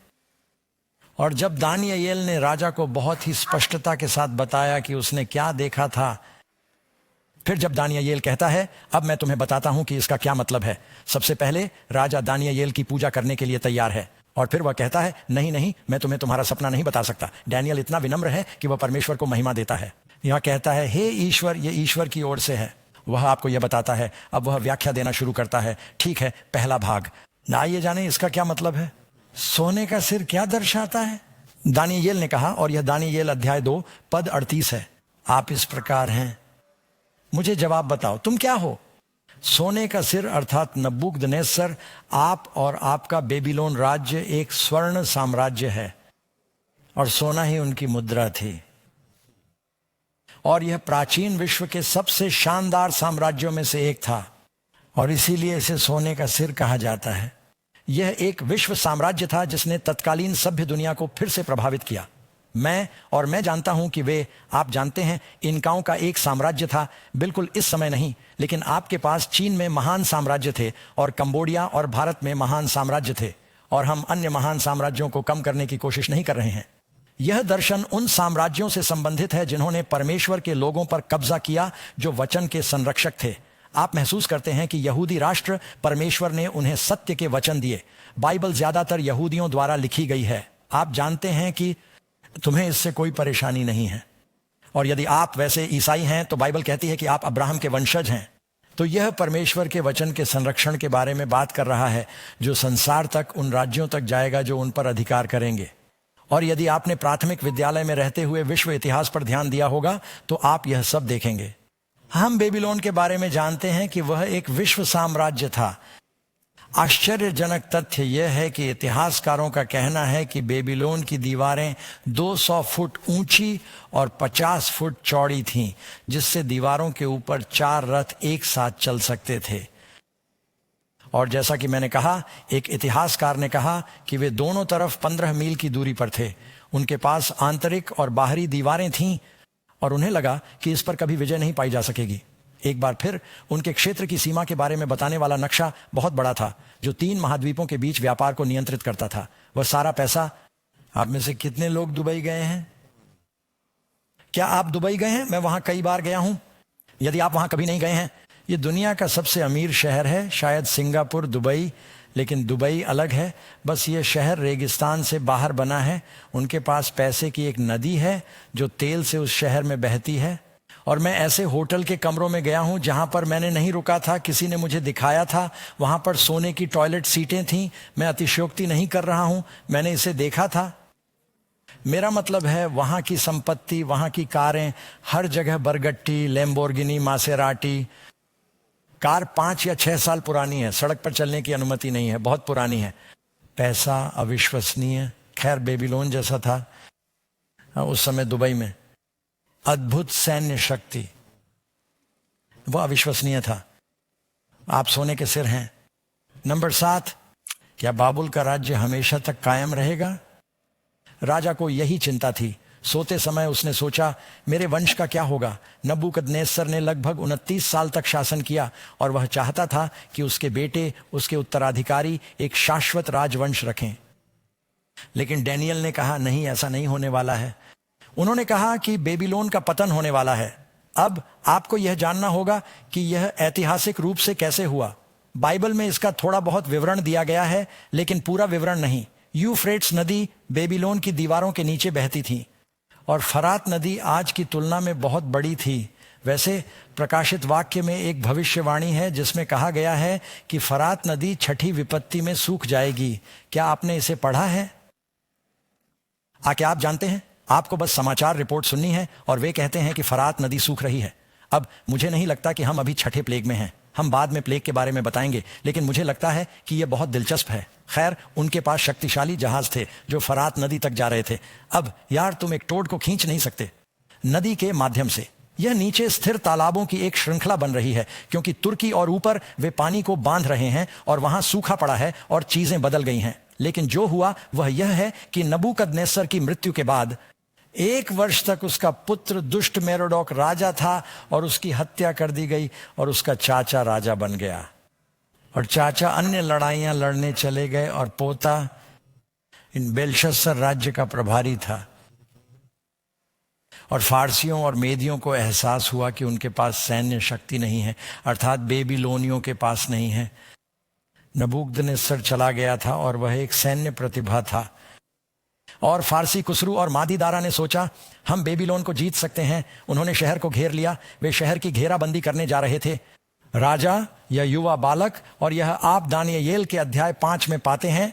और जब दानियेल ने राजा को बहुत ही स्पष्टता के साथ बताया कि उसने क्या देखा था, फिर जब दानियेल कहता है, अब मैं तुम्हें बताता हूं कि इसका क्या मतलब है। सबसे पहले राजा दानियेल की पूजा करने के लिए तैयार है और फिर वह कहता है, नहीं, मैं तुम्हें तुम्हारा सपना नहीं बता सकता। डैनियल इतना विनम्र है कि वह परमेश्वर को महिमा देता है। यह कहता है, हे ईश्वर, ये ईश्वर की ओर से है। वह आपको यह बताता है। अब वह व्याख्या देना शुरू करता है। ठीक है, पहला भाग, ना आइए जाने इसका क्या मतलब है। सोने का सिर क्या दर्शाता है? दानियेल ने कहा, और यह दानियेल अध्याय 2 पद 38 है, आप इस प्रकार हैं। मुझे जवाब बताओ, तुम क्या हो? सोने का सिर अर्थात नबूकदनेस्सर, आप और आपका बेबीलोन राज्य एक स्वर्ण साम्राज्य है और सोना ही उनकी मुद्रा थी। और यह प्राचीन विश्व के सबसे शानदार साम्राज्यों में से एक था और इसीलिए इसे सोने का सिर कहा जाता है। यह एक विश्व साम्राज्य था जिसने तत्कालीन सभ्य दुनिया को फिर से प्रभावित किया। मैं जानता हूं कि वे, आप जानते हैं, इनकाओं का एक साम्राज्य था। बिल्कुल इस समय नहीं, लेकिन आपके पास चीन में महान साम्राज्य थे और कंबोडिया और भारत में महान साम्राज्य थे, और हम अन्य महान साम्राज्यों को कम करने की कोशिश नहीं कर रहे हैं। यह दर्शन उन साम्राज्यों से संबंधित है जिन्होंने परमेश्वर के लोगों पर कब्जा किया, जो वचन के संरक्षक थे। आप महसूस करते हैं कि यहूदी राष्ट्र, परमेश्वर ने उन्हें सत्य के वचन दिए। बाइबल ज्यादातर यहूदियों द्वारा लिखी गई है। आप जानते हैं कि तुम्हें इससे कोई परेशानी नहीं है। और यदि आप वैसे ईसाई हैं तो बाइबल कहती है कि आप अब्राहम के वंशज हैं। तो यह परमेश्वर के वचन के संरक्षण के बारे में बात कर रहा है, जो संसार तक उन राज्यों तक जाएगा जो उन पर अधिकार करेंगे। और यदि आपने प्राथमिक विद्यालय में रहते हुए विश्व इतिहास पर ध्यान दिया होगा तो आप यह सब देखेंगे। हम बेबीलोन के बारे में जानते हैं कि वह एक विश्व साम्राज्य था। आश्चर्यजनक तथ्य यह है कि इतिहासकारों का कहना है कि बेबीलोन की दीवारें 200 फुट ऊंची और 50 फुट चौड़ी थीं, जिससे दीवारों के ऊपर 4 रथ एक साथ चल सकते थे। और जैसा कि मैंने कहा, एक इतिहासकार ने कहा कि वे दोनों तरफ 15 मील की दूरी पर थे। उनके पास आंतरिक और बाहरी दीवारें थीं और उन्हें लगा कि इस पर कभी विजय नहीं पाई जा सकेगी। एक बार फिर उनके क्षेत्र की सीमा के बारे में बताने वाला नक्शा बहुत बड़ा था, जो 3 महाद्वीपों के बीच व्यापार को नियंत्रित करता था। वह सारा पैसा, आप में से कितने लोग दुबई गए हैं? क्या आप दुबई गए हैं? मैं वहां कई बार गया हूं। यदि आप वहां कभी नहीं गए हैं, ये दुनिया का सबसे अमीर शहर है, शायद सिंगापुर, दुबई, लेकिन दुबई अलग है। बस ये शहर रेगिस्तान से बाहर बना है। उनके पास पैसे की एक नदी है जो तेल से उस शहर में बहती है। और मैं ऐसे होटल के कमरों में गया हूं जहां पर मैंने नहीं रुका था, किसी ने मुझे दिखाया था। वहां पर सोने की टॉयलेट सीटें थीं। मैं अतिशयोक्ति नहीं कर रहा हूं, मैंने इसे देखा था। मेरा मतलब है, वहां की संपत्ति, वहां की कारें, हर जगह बरगट्टी, लैम्बोर्गिनी, मासेराटी। कार 5 या 6 साल पुरानी है, सड़क पर चलने की अनुमति नहीं है, बहुत पुरानी है। पैसा अविश्वसनीय। खैर, बेबीलोन जैसा था उस समय दुबई में। अद्भुत सैन्य शक्ति, वह अविश्वसनीय था। आप सोने के सिर हैं। नंबर 7, क्या बाबुल का राज्य हमेशा तक कायम रहेगा? राजा को यही चिंता थी। सोते समय उसने सोचा, मेरे वंश का क्या होगा? नबूकदनेस्सर ने लगभग 29 साल तक शासन किया और वह चाहता था कि उसके बेटे, उसके उत्तराधिकारी एक शाश्वत राजवंश रखें। लेकिन डैनियल ने कहा, नहीं, ऐसा नहीं होने वाला है। उन्होंने कहा कि बेबीलोन का पतन होने वाला है। अब आपको यह जानना होगा कि यह ऐतिहासिक रूप से कैसे हुआ। बाइबल में इसका थोड़ा बहुत विवरण दिया गया है, लेकिन पूरा विवरण नहीं। यूफ्रेट्स नदी बेबीलोन की दीवारों के नीचे बहती थी और फरात नदी आज की तुलना में बहुत बड़ी थी। वैसे प्रकाशित वाक्य में एक भविष्यवाणी है जिसमें कहा गया है कि फरात नदी 6ठी विपत्ति में सूख जाएगी। क्या आपने इसे पढ़ा है? क्या आप जानते हैं, आपको बस समाचार रिपोर्ट सुननी है और वे कहते हैं कि फरात नदी सूख रही है। अब मुझे नहीं लगता कि हम अभी 6ठे प्लेग में हैं। हम बाद में प्लेग के बारे में बताएंगे, लेकिन मुझे लगता है कि यह बहुत दिलचस्प है। खैर, उनके पास शक्तिशाली जहाज थे जो फरात नदी तक जा रहे थे। अब यार, तुम एक टोड को खींच नहीं सकते नदी के माध्यम से। यह नीचे स्थिर तालाबों की एक श्रृंखला बन रही है, क्योंकि तुर्की और ऊपर वे पानी को बांध रहे हैं और वहां सूखा पड़ा है और चीजें बदल गई हैं। लेकिन जो हुआ वह यह है कि नबूकदनेस्सर की मृत्यु के बाद 1 वर्ष तक उसका पुत्र दुष्ट मेरोडॉक राजा था और उसकी हत्या कर दी गई और उसका चाचा राजा बन गया। और चाचा अन्य लड़ाइयां लड़ने चले गए और पोता इन बेलशस्सर राज्य का प्रभारी था। और फारसियों और मेदियों को एहसास हुआ कि उनके पास सैन्य शक्ति नहीं है, अर्थात बेबीलोनियों के पास नहीं है। नबूकदनेस्सर चला गया था और वह एक सैन्य प्रतिभा था। और फारसी कुसरू और मादीदारा ने सोचा, हम बेबीलोन को जीत सकते हैं। उन्होंने शहर को घेर लिया। वे शहर की घेराबंदी करने जा रहे थे। राजा या युवा बालक, और यह आप दानियेल के अध्याय 5 में पाते हैं।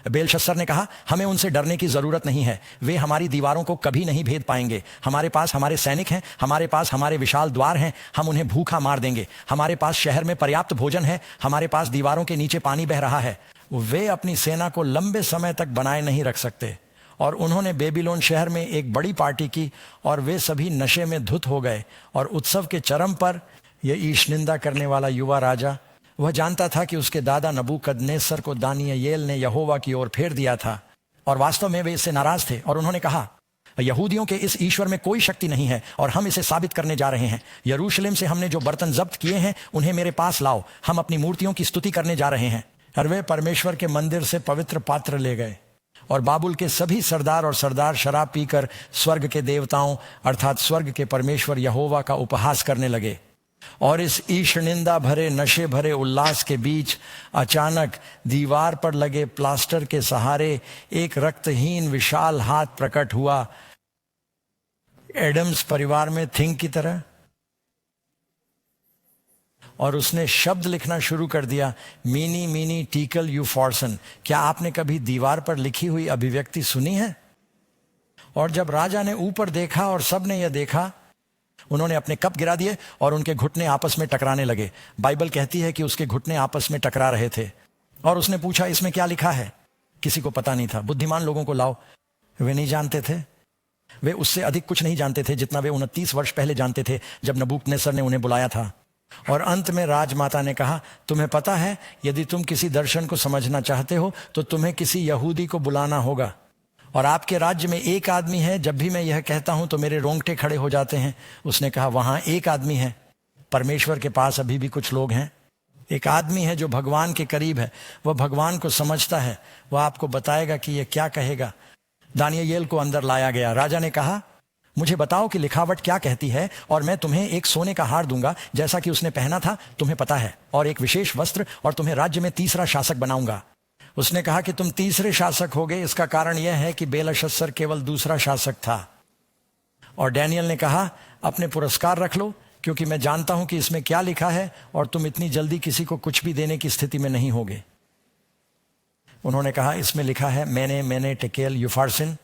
बेलशस्सर ने कहा, हमें उनसे डरने की जरूरत नहीं है। वे हमारी दीवारों को कभी नहीं भेद पाएंगे। हमारे पास हमारे सैनिक हैं, हमारे पास हमारे विशाल द्वार हैं। हम उन्हें भूखा मार देंगे। हमारे पास शहर में पर्याप्त भोजन है। हमारे पास दीवारों के नीचे पानी बह रहा है। वे अपनी सेना को लंबे समय तक बनाए नहीं रख सकते। और उन्होंने बेबीलोन शहर में एक बड़ी पार्टी की और वे सभी नशे में धुत हो गए। और उत्सव के चरम पर यह ईशनिंदा करने वाला युवा राजा, वह जानता था कि उसके दादा नबूकदनेस्सर को दानियेल ने यहोवा की ओर फेर दिया था और वास्तव में वे इससे नाराज थे। और उन्होंने कहा, यहूदियों के इस ईश्वर में कोई शक्ति नहीं है और हम इसे साबित करने जा रहे हैं। यरूशलेम से हमने जो बर्तन जब्त किए हैं उन्हें मेरे पास लाओ। हम अपनी मूर्तियों की स्तुति करने जा रहे हैं। और वे परमेश्वर के मंदिर से पवित्र पात्र ले गए। और बाबुल के सभी सरदार और सरदार शराब पीकर स्वर्ग के देवताओं अर्थात स्वर्ग के परमेश्वर यहोवा का उपहास करने लगे। और इस ईशनिंदा भरे नशे भरे उल्लास के बीच अचानक दीवार पर लगे प्लास्टर के सहारे एक रक्तहीन विशाल हाथ प्रकट हुआ, एडम्स परिवार में थिंग की तरह। और उसने शब्द लिखना शुरू कर दिया, मीनी मीनी टीकल यू फॉर्सन। क्या आपने कभी दीवार पर लिखी हुई अभिव्यक्ति सुनी है? और जब राजा ने ऊपर देखा और सबने यह देखा, उन्होंने अपने कप गिरा दिए और उनके घुटने आपस में टकराने लगे। बाइबल कहती है कि उसके घुटने आपस में टकरा रहे थे। और उसने पूछा इसमें क्या लिखा है। किसी को पता नहीं था। बुद्धिमान लोगों को लाओ, वे नहीं जानते थे। वे उससे अधिक कुछ नहीं जानते थे जितना वे 29 वर्ष पहले जानते थे जब नबूकदनेस्सर ने उन्हें बुलाया था। और अंत में राजमाता ने कहा, तुम्हें पता है यदि तुम किसी दर्शन को समझना चाहते हो तो तुम्हें किसी यहूदी को बुलाना होगा। और आपके राज्य में एक आदमी है, जब भी मैं यह कहता हूं तो मेरे रोंगटे खड़े हो जाते हैं। उसने कहा, वहां एक आदमी है। परमेश्वर के पास अभी भी कुछ लोग हैं। एक आदमी है जो भगवान के करीब है, वह भगवान को समझता है, वह आपको बताएगा कि यह क्या कहेगा। दानियेल को अंदर लाया गया। राजा ने कहा, मुझे बताओ कि लिखावट क्या कहती है और मैं तुम्हें एक सोने का हार दूंगा जैसा कि उसने पहना था, तुम्हें पता है, और एक विशेष वस्त्र, और तुम्हें राज्य में तीसरा शासक बनाऊंगा। उसने कहा कि तुम तीसरे शासक होगे, इसका कारण यह है कि बेलशस्सर केवल दूसरा शासक था। और डैनियल ने कहा, अपने पुरस्कार रख लो, क्योंकि मैं जानता हूं कि इसमें क्या लिखा है और तुम इतनी जल्दी किसी को कुछ भी देने की स्थिति में नहीं होगे। उन्होंने कहा, इसमें लिखा है, मैंने टेकेल यूफारसिन,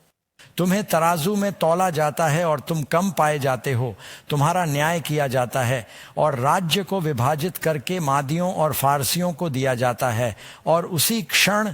तुम्हें तराजू में तौला जाता है और तुम कम पाए जाते हो, तुम्हारा न्याय किया जाता है और राज्य को विभाजित करके मादियों और फारसियों को दिया जाता है। और उसी क्षण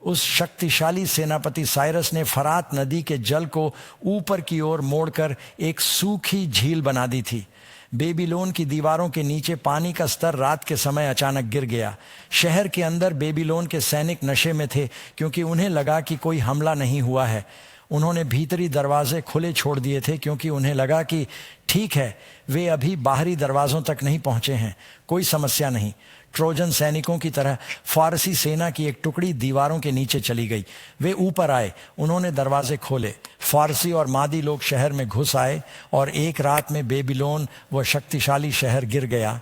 उस शक्तिशाली सेनापति साइरस ने फरात नदी के जल को ऊपर की ओर मोड़कर एक सूखी झील बना दी थी। बेबीलोन की दीवारों के नीचे पानी का स्तर रात के समय अचानक गिर गया। शहर के अंदर बेबीलोन के सैनिक नशे में थे, क्योंकि उन्हें लगा कि कोई हमला नहीं हुआ है। उन्होंने भीतरी दरवाजे खुले छोड़ दिए थे, क्योंकि उन्हें लगा कि ठीक है, वे अभी बाहरी दरवाजों तक नहीं पहुंचे हैं, कोई समस्या नहीं। ट्रोजन सैनिकों की तरह फारसी सेना की एक टुकड़ी दीवारों के नीचे चली गई। वे ऊपर आए, उन्होंने दरवाजे खोले, फारसी और मादी लोग शहर में घुस आए और एक रात में बेबीलोन वह शक्तिशाली शहर गिर गया।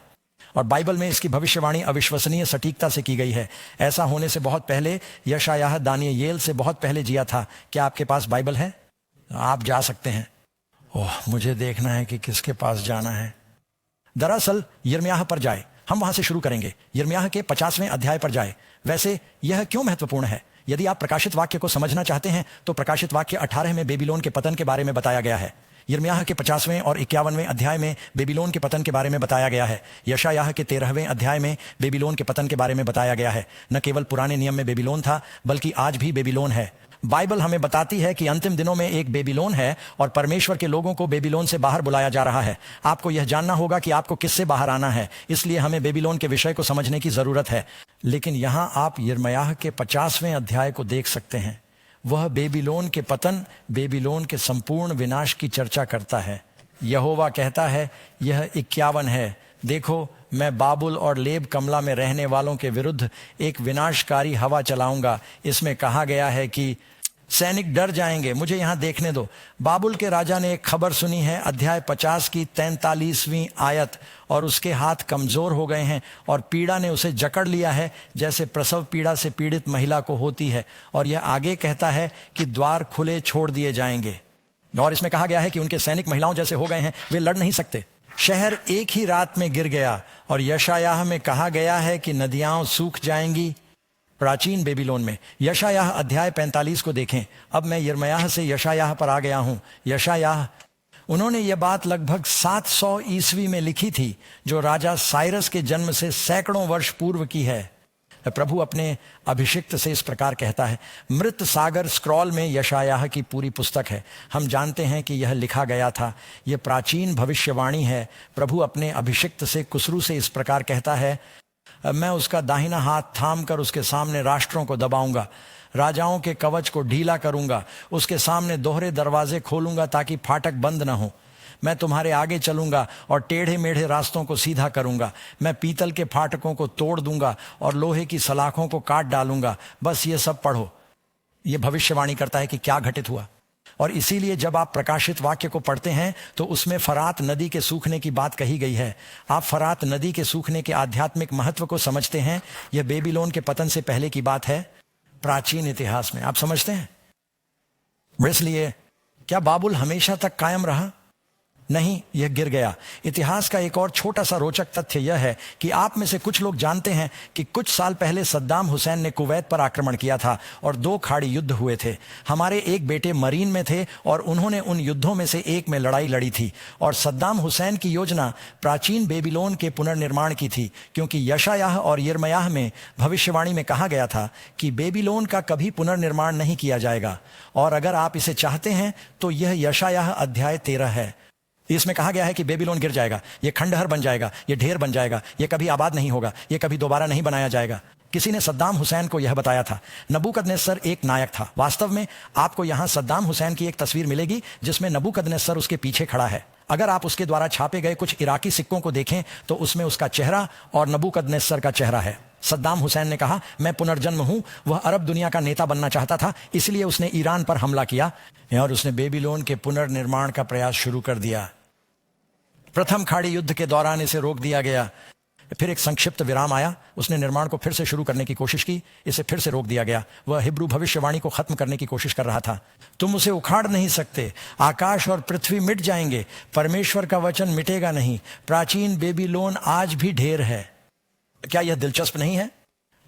और बाइबल में इसकी भविष्यवाणी अविश्वसनीय सटीकता से की गई है। ऐसा होने से बहुत पहले यशायाह दानियेल से बहुत पहले जिया था। क्या आपके पास बाइबल है? आप जा सकते हैं। ओह, मुझे देखना है कि किसके पास जाना है। दरअसल यिर्मयाह पर जाए, हम वहां से शुरू करेंगे। यिर्मयाह के 50वें अध्याय पर जाए। वैसे यह क्यों महत्वपूर्ण है? यदि आप प्रकाशित वाक्य को समझना चाहते हैं तो प्रकाशित वाक्य 18 में बेबीलोन के पतन के बारे में बताया गया है। यिर्मयाह के 50वें और 51वें अध्याय में बेबीलोन के पतन के बारे में बताया गया है। यशायाह के 13वें अध्याय में बेबीलोन के पतन के बारे में बताया गया है। न केवल पुराने नियम में बेबीलोन था, बल्कि आज भी बेबीलोन है। बाइबल हमें बताती है कि अंतिम दिनों में एक बेबीलोन है और परमेश्वर के लोगों को बेबीलोन से बाहर बुलाया जा रहा है। आपको यह जानना होगा कि आपको किससे बाहर आना है, इसलिए हमें बेबीलोन के विषय को समझने की जरूरत है। लेकिन यहां आप यिर्मयाह के 50वें अध्याय को देख सकते हैं। वह बेबीलोन के पतन, बेबीलोन के संपूर्ण विनाश की चर्चा करता है। यहोवा कहता है, यह 51 है, देखो मैं बाबुल और लेब कमला में रहने वालों के विरुद्ध एक विनाशकारी हवा चलाऊंगा। इसमें कहा गया है कि सैनिक डर जाएंगे। मुझे यहां देखने दो। बाबुल के राजा ने एक खबर सुनी है, अध्याय 50 की 43वीं आयत, और उसके हाथ कमजोर हो गए हैं और पीड़ा ने उसे जकड़ लिया है, जैसे प्रसव पीड़ा से पीड़ित महिला को होती है। और यह आगे कहता है कि द्वार खुले छोड़ दिए जाएंगे। और इसमें कहा गया है कि उनके सैनिक महिलाओं जैसे हो गए हैं, वे लड़ नहीं सकते। शहर एक ही रात में गिर गया। और यशायाह में कहा गया है कि नदियां सूख जाएंगी। प्राचीन बेबीलोन में यशायाह अध्याय 45 को देखें। अब मैं यिर्मयाह से यशायाह पर आ गया हूं। यशायाह, उन्होंने यह बात लगभग 700 ईस्वी में लिखी थी, जो राजा साइरस के जन्म से सैकड़ों वर्ष पूर्व की है। प्रभु अपने अभिषिक्त से इस प्रकार कहता है। मृत सागर स्क्रॉल में यशायाह की पूरी पुस्तक है। हम जानते हैं कि यह लिखा गया था। यह प्राचीन भविष्यवाणी है। प्रभु अपने अभिषिक्त से कुसरू से इस प्रकार कहता है, मैं उसका दाहिना हाथ थाम कर उसके सामने राष्ट्रों को दबाऊंगा, राजाओं के कवच को ढीला करूंगा, उसके सामने दोहरे दरवाजे खोलूंगा ताकि फाटक बंद न हो। मैं तुम्हारे आगे चलूंगा और टेढ़े मेढ़े रास्तों को सीधा करूंगा। मैं पीतल के फाटकों को तोड़ दूंगा और लोहे की सलाखों को काट डालूंगा। बस ये सब पढ़ो। ये भविष्यवाणी करता है कि क्या घटित हुआ। और इसीलिए जब आप प्रकाशित वाक्य को पढ़ते हैं तो उसमें फरात नदी के सूखने की बात कही गई है। आप फरात नदी के सूखने के आध्यात्मिक महत्व को समझते हैं। यह बेबीलोन के पतन से पहले की बात है, प्राचीन इतिहास में। आप समझते हैं? इसलिए क्या बाबुल हमेशा तक कायम रहा? नहीं, यह गिर गया। इतिहास का एक और छोटा सा रोचक तथ्य यह है कि आप में से कुछ लोग जानते हैं कि कुछ साल पहले सद्दाम हुसैन ने कुवैत पर आक्रमण किया था और 2 खाड़ी युद्ध हुए थे। हमारे एक बेटे मरीन में थे और उन्होंने उन युद्धों में से एक में लड़ाई लड़ी थी। और सद्दाम हुसैन की योजना प्राचीन बेबीलोन के पुनर्निर्माण की थी, क्योंकि यशायाह और यिर्मयाह में भविष्यवाणी में कहा गया था कि बेबीलोन का कभी पुनर्निर्माण नहीं किया जाएगा। और अगर आप इसे चाहते हैं तो यह यशायाह अध्याय 13 है। इसमें कहा गया है कि बेबीलोन गिर जाएगा, यह खंडहर बन जाएगा, यह ढेर बन जाएगा, यह कभी आबाद नहीं होगा, यह कभी दोबारा नहीं बनाया जाएगा। किसी ने सद्दाम हुसैन को यह बताया था। नबूकदनेस्सर एक नायक था। वास्तव में आपको यहां सद्दाम हुसैन की एक तस्वीर मिलेगी जिसमें नबूकदनेस्सर उसके पीछे खड़ा है। अगर आप उसके द्वारा छापे गए कुछ इराकी सिक्कों को देखें तो उसमें उसका चेहरा और नबूकदनेस्सर का चेहरा है। सद्दाम हुसैन ने कहा, मैं पुनर्जन्म हूं। वह अरब दुनिया का नेता बनना चाहता था, इसलिए उसने ईरान पर हमला किया और उसने बेबीलोन के पुनर्निर्माण का प्रयास शुरू कर दिया। प्रथम खाड़ी युद्ध के दौरान इसे रोक दिया गया। फिर एक संक्षिप्त विराम आया, उसने निर्माण को फिर से शुरू करने की कोशिश की, इसे फिर से रोक दिया गया। वह हिब्रू भविष्यवाणी को खत्म करने की कोशिश कर रहा था। तुम उसे उखाड़ नहीं सकते, आकाश और पृथ्वी मिट जाएंगे, परमेश्वर का वचन मिटेगा नहीं। प्राचीन बेबीलोन आज भी ढेर है। क्या यह दिलचस्प नहीं है?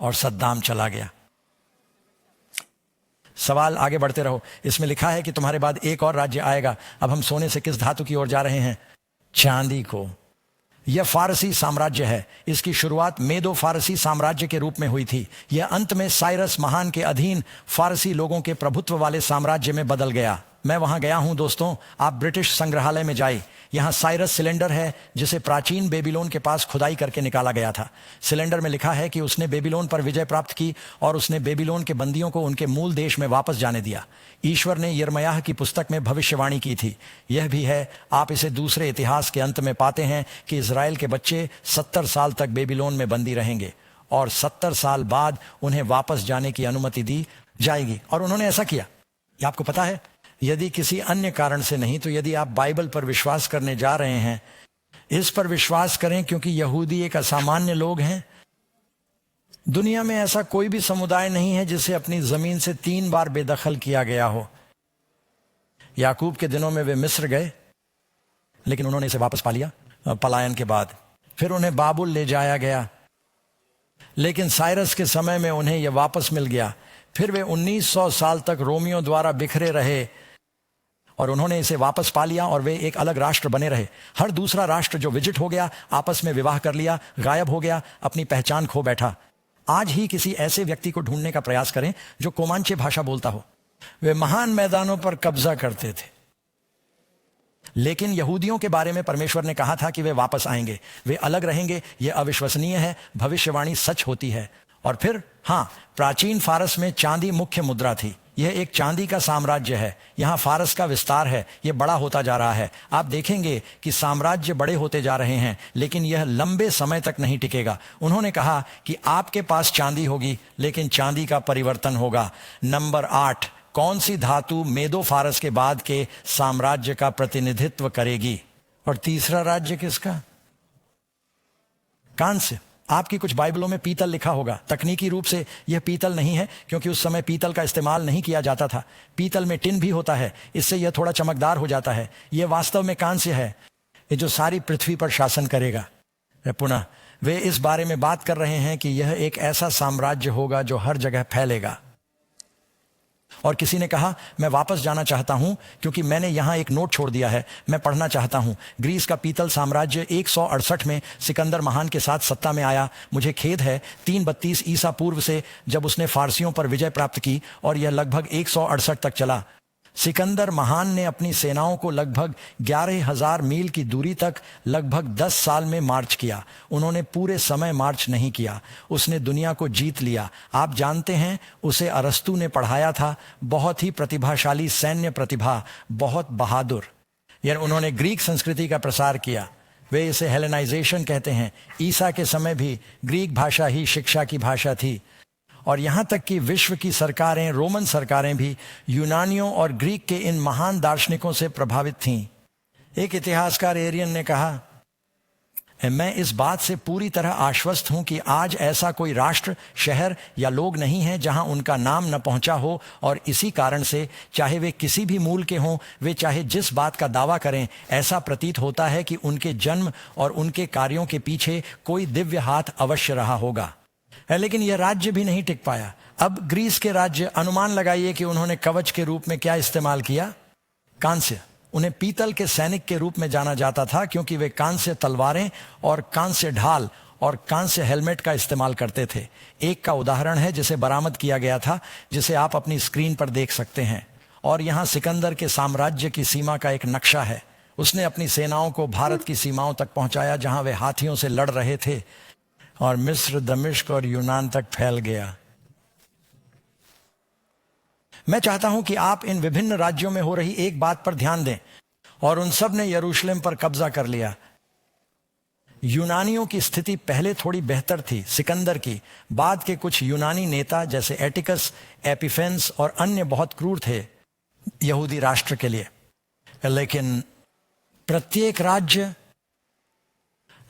और सद्दाम चला गया। सवाल आगे बढ़ते रहो। इसमें लिखा है कि तुम्हारे बाद एक और राज्य आएगा। अब हम सोने से किस धातु की ओर जा रहे हैं? चांदी को। यह फारसी साम्राज्य है। इसकी शुरुआत मेदो फारसी साम्राज्य के रूप में हुई थी। यह अंत में साइरस महान के अधीन फारसी लोगों के प्रभुत्व वाले साम्राज्य में बदल गया। मैं वहां गया हूं दोस्तों। आप ब्रिटिश संग्रहालय में जाइए। यहाँ साइरस सिलेंडर है जिसे प्राचीन बेबीलोन के पास खुदाई करके निकाला गया था। सिलेंडर में लिखा है कि उसने बेबीलोन पर विजय प्राप्त की और उसने बेबीलोन के बंदियों को उनके मूल देश में वापस जाने दिया। ईश्वर ने यिर्मयाह की पुस्तक में भविष्यवाणी की थी। यह भी है, आप इसे दूसरे इतिहास के अंत में पाते हैं कि इजराइल के बच्चे 70 साल तक बेबीलोन में बंदी रहेंगे और 70 साल बाद उन्हें वापस जाने की अनुमति दी जाएगी। और उन्होंने ऐसा किया। यह आपको पता है? यदि किसी अन्य कारण से नहीं तो यदि आप बाइबल पर विश्वास करने जा रहे हैं, इस पर विश्वास करें क्योंकि यहूदी एक असामान्य लोग हैं। दुनिया में ऐसा कोई भी समुदाय नहीं है जिसे अपनी जमीन से 3 बार बेदखल किया गया हो। याकूब के दिनों में वे मिस्र गए, लेकिन उन्होंने इसे वापस पा लिया पलायन के बाद। फिर उन्हें बाबुल ले जाया गया, लेकिन साइरस के समय में उन्हें यह वापस मिल गया। फिर वे 1900 साल तक रोमियों द्वारा बिखरे रहे और उन्होंने इसे वापस पा लिया और वे एक अलग राष्ट्र बने रहे। हर दूसरा राष्ट्र जो विजिट हो गया, आपस में विवाह कर लिया, गायब हो गया, अपनी पहचान खो बैठा। आज ही किसी ऐसे व्यक्ति को ढूंढने का प्रयास करें जो कोमांचे भाषा बोलता हो। वे महान मैदानों पर कब्जा करते थे, लेकिन यहूदियों के बारे में परमेश्वर ने कहा था कि वे वापस आएंगे, वे अलग रहेंगे। यह अविश्वसनीय है, भविष्यवाणी सच होती है। और फिर हाँ, प्राचीन फारस में चांदी मुख्य मुद्रा थी। यह एक चांदी का साम्राज्य है। यहाँ फारस का विस्तार है, यह बड़ा होता जा रहा है। आप देखेंगे कि साम्राज्य बड़े होते जा रहे हैं, लेकिन यह लंबे समय तक नहीं टिकेगा। उन्होंने कहा कि आपके पास चांदी होगी, लेकिन चांदी का परिवर्तन होगा। नंबर 8, कौन सी धातु मेदो फारस के बाद के साम्राज्य का प्रतिनिधित्व करेगी? और तीसरा राज्य किसका? कांस्य। आपकी कुछ बाइबलों में पीतल लिखा होगा। तकनीकी रूप से यह पीतल नहीं है, क्योंकि उस समय पीतल का इस्तेमाल नहीं किया जाता था। पीतल में टिन भी होता है, इससे यह थोड़ा चमकदार हो जाता है। यह वास्तव में कांस्य है, ये जो सारी पृथ्वी पर शासन करेगा। पुनः वे इस बारे में बात कर रहे हैं कि यह एक ऐसा साम्राज्य होगा जो हर जगह फैलेगा। और किसी ने कहा, मैं वापस जाना चाहता हूं क्योंकि मैंने यहां एक नोट छोड़ दिया है, मैं पढ़ना चाहता हूं। ग्रीस का पीतल साम्राज्य 168 में सिकंदर महान के साथ सत्ता में आया। मुझे खेद है, 332 ईसा पूर्व से जब उसने फारसियों पर विजय प्राप्त की और यह लगभग 168 तक चला। सिकंदर महान ने अपनी सेनाओं को लगभग 11,000 मील की दूरी तक लगभग 10 साल में मार्च किया। उन्होंने पूरे समय मार्च नहीं किया। उसने दुनिया को जीत लिया। आप जानते हैं, उसे अरस्तु ने पढ़ाया था। बहुत ही प्रतिभाशाली सैन्य प्रतिभा, बहुत बहादुर। यानी उन्होंने ग्रीक संस्कृति का प्रसार किया। वे इसे हेलेनाइजेशन कहते हैं। ईसा के समय भी ग्रीक भाषा ही शिक्षा की भाषा थी। और यहाँ तक कि विश्व की सरकारें, रोमन सरकारें भी यूनानियों और ग्रीक के इन महान दार्शनिकों से प्रभावित थीं। एक इतिहासकार एरियन ने कहा, मैं इस बात से पूरी तरह आश्वस्त हूं कि आज ऐसा कोई राष्ट्र, शहर या लोग नहीं है जहां उनका नाम न पहुंचा हो, और इसी कारण से चाहे वे किसी भी मूल के हों, वे चाहे जिस बात का दावा करें, ऐसा प्रतीत होता है कि उनके जन्म और उनके कार्यों के पीछे कोई दिव्य हाथ अवश्य रहा होगा। लेकिन यह राज्य भी नहीं टिक पाया। अब ग्रीस के राज्य, अनुमान लगाइए कि उन्होंने कवच के रूप में क्या इस्तेमाल किया? कांस्य। उन्हें पीतल के सैनिक के रूप में जाना जाता था क्योंकि वे कांस्य तलवारें और कांस्य ढाल और कांस्य हेलमेट का इस्तेमाल करते थे। एक का उदाहरण है जिसे बरामद किया गया था, जिसे आप अपनी स्क्रीन पर देख सकते हैं। और यहाँ सिकंदर के साम्राज्य की सीमा का एक नक्शा है। उसने अपनी सेनाओं को भारत की सीमाओं तक पहुंचाया जहां वे हाथियों से लड़ रहे थे, और मिस्र, दमिश्क और यूनान तक फैल गया। मैं चाहता हूं कि आप इन विभिन्न राज्यों में हो रही एक बात पर ध्यान दें, और उन सब ने यरूशलेम पर कब्जा कर लिया। यूनानियों की स्थिति पहले थोड़ी बेहतर थी सिकंदर की। बाद के कुछ यूनानी नेता जैसे एटिकस, एपिफेंस और अन्य बहुत क्रूर थे यहूदी राष्ट्र के लिए। लेकिन प्रत्येक राज्य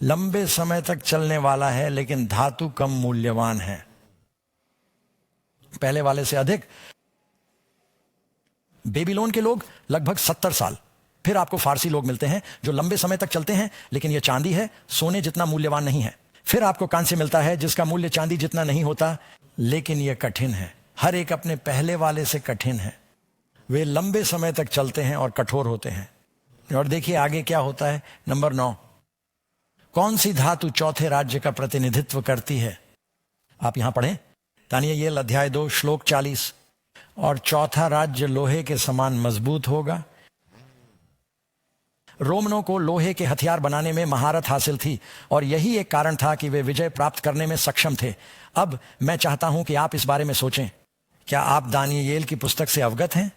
लंबे समय तक चलने वाला है, लेकिन धातु कम मूल्यवान है, पहले वाले से अधिक। बेबीलोन के लोग लगभग 70 साल, फिर आपको फारसी लोग मिलते हैं जो लंबे समय तक चलते हैं, लेकिन यह चांदी है, सोने जितना मूल्यवान नहीं है। फिर आपको कांस्य मिलता है जिसका मूल्य चांदी जितना नहीं होता, लेकिन यह कठिन है। हर एक अपने पहले वाले से कठिन है। वे लंबे समय तक चलते हैं और कठोर होते हैं। और देखिए आगे क्या होता है। नंबर 9, कौन सी धातु चौथे राज्य का प्रतिनिधित्व करती है? आप यहां पढ़ें, दानियेल अध्याय 2 श्लोक 40। और चौथा राज्य लोहे के समान मजबूत होगा। रोमनों को लोहे के हथियार बनाने में महारत हासिल थी, और यही एक कारण था कि वे विजय प्राप्त करने में सक्षम थे। अब मैं चाहता हूं कि आप इस बारे में सोचें। क्या आप दानियेल की पुस्तक से अवगत हैं?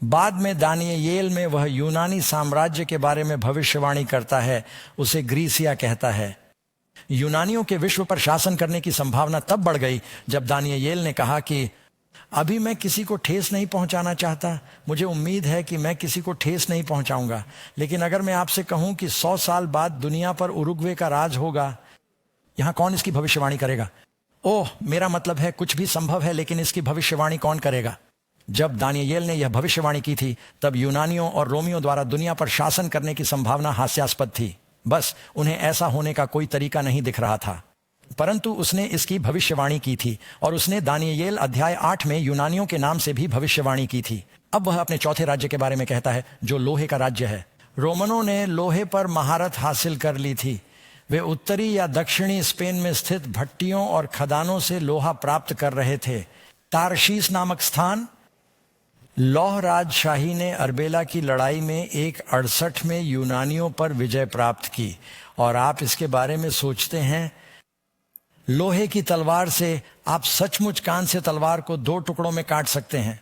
बाद में दानियेल में वह यूनानी साम्राज्य के बारे में भविष्यवाणी करता है, उसे ग्रीसिया कहता है। यूनानियों के विश्व पर शासन करने की संभावना तब बढ़ गई जब दानियेल ने कहा कि अभी मैं किसी को ठेस नहीं पहुंचाना चाहता, मुझे उम्मीद है कि मैं किसी को ठेस नहीं पहुंचाऊंगा, लेकिन अगर मैं आपसे कहूं कि 100 साल बाद दुनिया पर उरुग्वे का राज होगा, यहां कौन इसकी भविष्यवाणी करेगा? ओह, मेरा मतलब है कुछ भी संभव है, लेकिन इसकी भविष्यवाणी कौन करेगा? जब दानियेल ने यह भविष्यवाणी की थी, तब यूनानियों और रोमियों द्वारा दुनिया पर शासन करने की संभावना हास्यास्पद थी। बस उन्हें ऐसा होने का कोई तरीका नहीं दिख रहा था, परंतु उसने इसकी भविष्यवाणी की थी, और उसने दानियेल अध्याय 8 में यूनानियों के नाम से भी भविष्यवाणी की थी। अब वह अपने चौथे राज्य के बारे में कहता है, जो लोहे का राज्य है। रोमनों ने लोहे पर महारत हासिल कर ली थी। वे उत्तरी या दक्षिणी स्पेन में स्थित भट्टियों और खदानों से लोहा प्राप्त कर रहे थे। तारशीस नामक स्थान, लौह राजशाही ने अर्बेला की लड़ाई में 168 में यूनानियों पर विजय प्राप्त की। और आप इसके बारे में सोचते हैं, लोहे की तलवार से आप सचमुच कांस्य तलवार को 2 टुकड़ों में काट सकते हैं।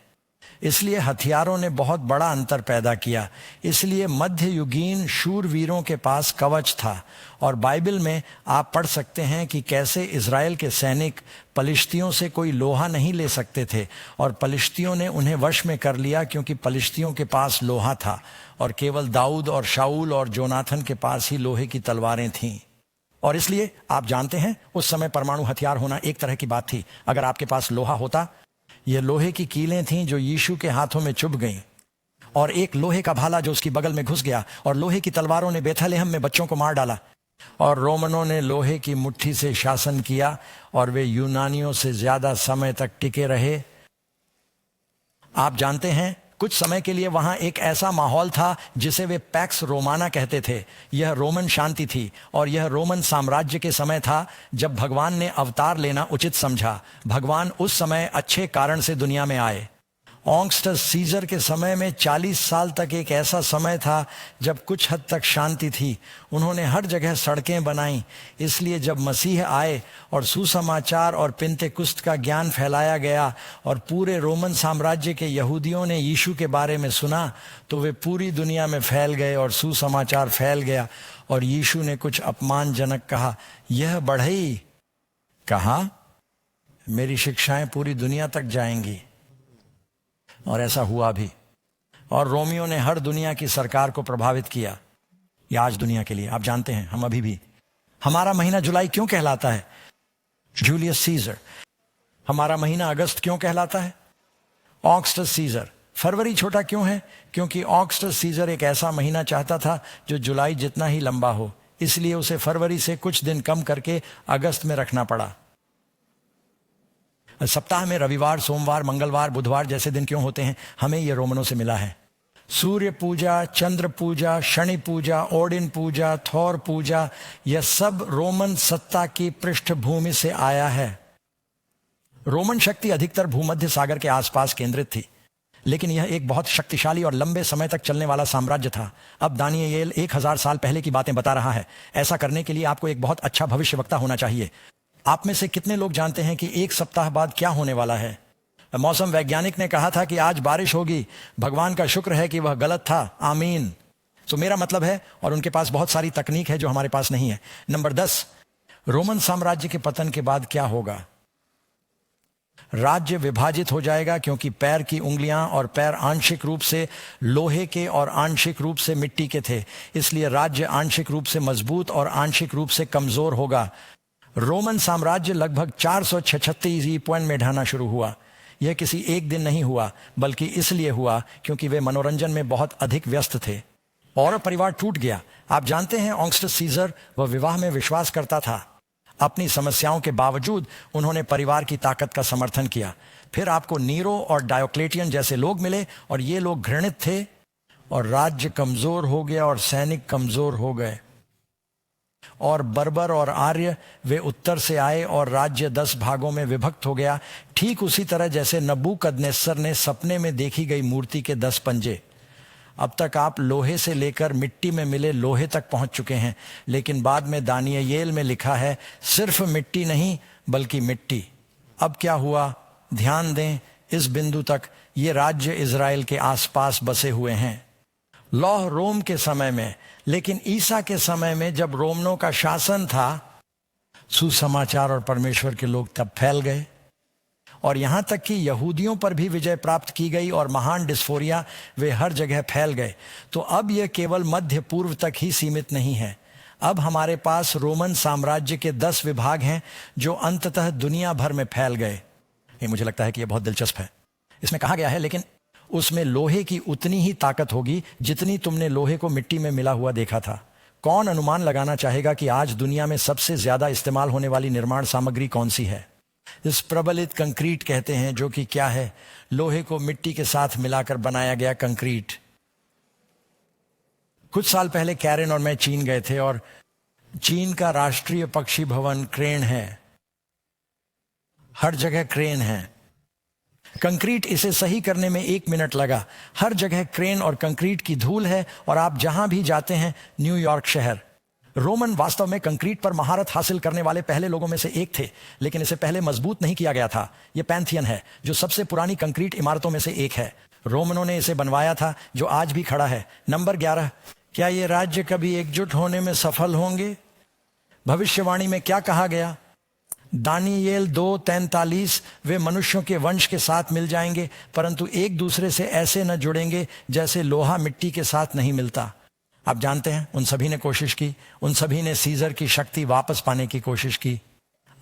इसलिए हथियारों ने बहुत बड़ा अंतर पैदा किया। इसलिए मध्ययुगीन शूरवीरों के पास कवच था, और बाइबल में आप पढ़ सकते हैं कि कैसे इज़राइल के सैनिक पलिश्तियों से कोई लोहा नहीं ले सकते थे, और पलिश्तियों ने उन्हें वश में कर लिया क्योंकि पलिश्तियों के पास लोहा था, और केवल दाऊद और शाऊल और जोनाथन के पास ही लोहे की तलवारें थीं। और इसलिए आप जानते हैं, उस समय परमाणु हथियार होना एक तरह की बात थी। अगर आपके पास लोहा होता, ये लोहे की कीलें थीं जो यीशु के हाथों में चुभ गईं, और एक लोहे का भाला जो उसकी बगल में घुस गया, और लोहे की तलवारों ने बेथलेहम में बच्चों को मार डाला। और रोमनों ने लोहे की मुट्ठी से शासन किया, और वे यूनानियों से ज्यादा समय तक टिके रहे। आप जानते हैं, कुछ समय के लिए वहां एक ऐसा माहौल था जिसे वे पैक्स रोमाना कहते थे। यह रोमन शांति थी, और यह रोमन साम्राज्य के समय था जब भगवान ने अवतार लेना उचित समझा। भगवान उस समय अच्छे कारण से दुनिया में आए। ऑगस्टस सीजर के समय में 40 साल तक एक ऐसा समय था जब कुछ हद तक शांति थी। उन्होंने हर जगह सड़कें बनाई। इसलिए जब मसीह आए और सुसमाचार और पिन्तेकुस्त का ज्ञान फैलाया गया, और पूरे रोमन साम्राज्य के यहूदियों ने यीशु के बारे में सुना, तो वे पूरी दुनिया में फैल गए और सुसमाचार फैल गया। और यीशु ने कुछ अपमानजनक कहा, यह बढ़ई, कहा मेरी शिक्षाएं पूरी दुनिया तक जाएंगी। और ऐसा हुआ भी। और रोमियों ने हर दुनिया की सरकार को प्रभावित किया। ये आज दुनिया के लिए आप जानते हैं, हम अभी भी हमारा महीना जुलाई क्यों कहलाता है? Julius Caesar. हमारा महीना अगस्त क्यों कहलाता है? Augustus scissor. फरवरी छोटा क्यों है? क्योंकि ऑगस्टस सीजर एक ऐसा महीना चाहता था जो जुलाई जितना ही लंबा हो, इसलिए उसे फरवरी से कुछ दिन कम करके अगस्त में रखना पड़ा। सप्ताह में रविवार, सोमवार, मंगलवार, बुधवार जैसे दिन क्यों होते हैं? हमें यह रोमनों से मिला है। सूर्य पूजा, चंद्र पूजा, शनि पूजा, ओडिन पूजा, थोर पूजा, यह सब रोमन सत्ता की पृष्ठभूमि से आया है। रोमन शक्ति अधिकतर भूमध्य सागर के आसपास केंद्रित थी, लेकिन यह एक बहुत शक्तिशाली और लंबे समय तक चलने वाला साम्राज्य था। अब दानियेल 1000 साल पहले की बातें बता रहा है। ऐसा करने के लिए आपको एक बहुत अच्छा भविष्यवक्ता होना चाहिए। आप में से कितने लोग जानते हैं कि एक सप्ताह बाद क्या होने वाला है? मौसम वैज्ञानिक ने कहा था कि आज बारिश होगी। भगवान का शुक्र है कि वह गलत था। आमीन। तो मेरा मतलब है, और उनके पास बहुत सारी तकनीक है जो हमारे पास नहीं है। नंबर 10, रोमन साम्राज्य के पतन के बाद क्या होगा? राज्य विभाजित हो जाएगा, क्योंकि पैर की उंगलियां और पैर आंशिक रूप से लोहे के और आंशिक रूप से मिट्टी के थे, इसलिए राज्य आंशिक रूप से मजबूत और आंशिक रूप से कमजोर होगा। रोमन साम्राज्य लगभग 436 ईस्वी पॉइंट में ढहना शुरू हुआ। यह किसी एक दिन नहीं हुआ, बल्कि इसलिए हुआ क्योंकि वे मनोरंजन में बहुत अधिक व्यस्त थे और परिवार टूट गया। आप जानते हैं, ऑगस्टस सीजर वह विवाह में विश्वास करता था। अपनी समस्याओं के बावजूद उन्होंने परिवार की ताकत का समर्थन किया। फिर आपको नीरो और डायोक्लेटियन जैसे लोग मिले, और ये लोग घृणित थे, और राज्य कमजोर हो गया और सैनिक कमजोर हो गए। और बर्बर और आर्य वे उत्तर से आए और राज्य 10 भागों में विभक्त हो गया, ठीक उसी तरह जैसे नबूकदनेस्सर ने सपने में देखी गई मूर्ति के 10 पंजे। अब तक आप लोहे से लेकर मिट्टी में मिले लोहे तक पहुंच चुके हैं, लेकिन बाद में दानियेल में लिखा है सिर्फ मिट्टी नहीं बल्कि मिट्टी। अब क्या हुआ? ध्यान दें, इस बिंदु तक ये राज्य इजराइल के आसपास बसे हुए हैं। लौह रोम के समय में, लेकिन ईसा के समय में जब रोमनों का शासन था, सुसमाचार और परमेश्वर के लोग तब फैल गए, और यहां तक कि यहूदियों पर भी विजय प्राप्त की गई और महान डिस्फोरिया वे हर जगह फैल गए। तो अब यह केवल मध्य पूर्व तक ही सीमित नहीं है। अब हमारे पास रोमन साम्राज्य के 10 विभाग हैं जो अंततः दुनिया भर में फैल गए। ये मुझे लगता है कि यह बहुत दिलचस्प है। इसमें कहा गया है, लेकिन उसमें लोहे की उतनी ही ताकत होगी जितनी तुमने लोहे को मिट्टी में मिला हुआ देखा था। कौन अनुमान लगाना चाहेगा कि आज दुनिया में सबसे ज्यादा इस्तेमाल होने वाली निर्माण सामग्री कौन सी है? इस प्रबलित कंक्रीट कहते हैं, जो कि क्या है? लोहे को मिट्टी के साथ मिलाकर बनाया गया कंक्रीट। कुछ साल पहले कैरन और मैं चीन गए थे, और चीन का राष्ट्रीय पक्षी भवन क्रेन है। हर जगह क्रेन है। कंक्रीट इसे सही करने में 1 मिनट लगा। हर जगह क्रेन और कंक्रीट की धूल है, और आप जहां भी जाते हैं, न्यूयॉर्क शहर। रोमन वास्तव में कंक्रीट पर महारत हासिल करने वाले पहले लोगों में से एक थे, लेकिन इसे पहले मजबूत नहीं किया गया था। यह पैंथियन है, जो सबसे पुरानी कंक्रीट इमारतों में से एक है। रोमनों ने इसे बनवाया था, जो आज भी खड़ा है। नंबर 11, क्या ये राज्य कभी एकजुट होने में सफल होंगे? भविष्यवाणी में क्या कहा गया? दानियेल 2:43, वे मनुष्यों के वंश के साथ मिल जाएंगे, परंतु एक दूसरे से ऐसे न जुड़ेंगे जैसे लोहा मिट्टी के साथ नहीं मिलता। आप जानते हैं, उन सभी ने कोशिश की। उन सभी ने सीजर की शक्ति वापस पाने की कोशिश की।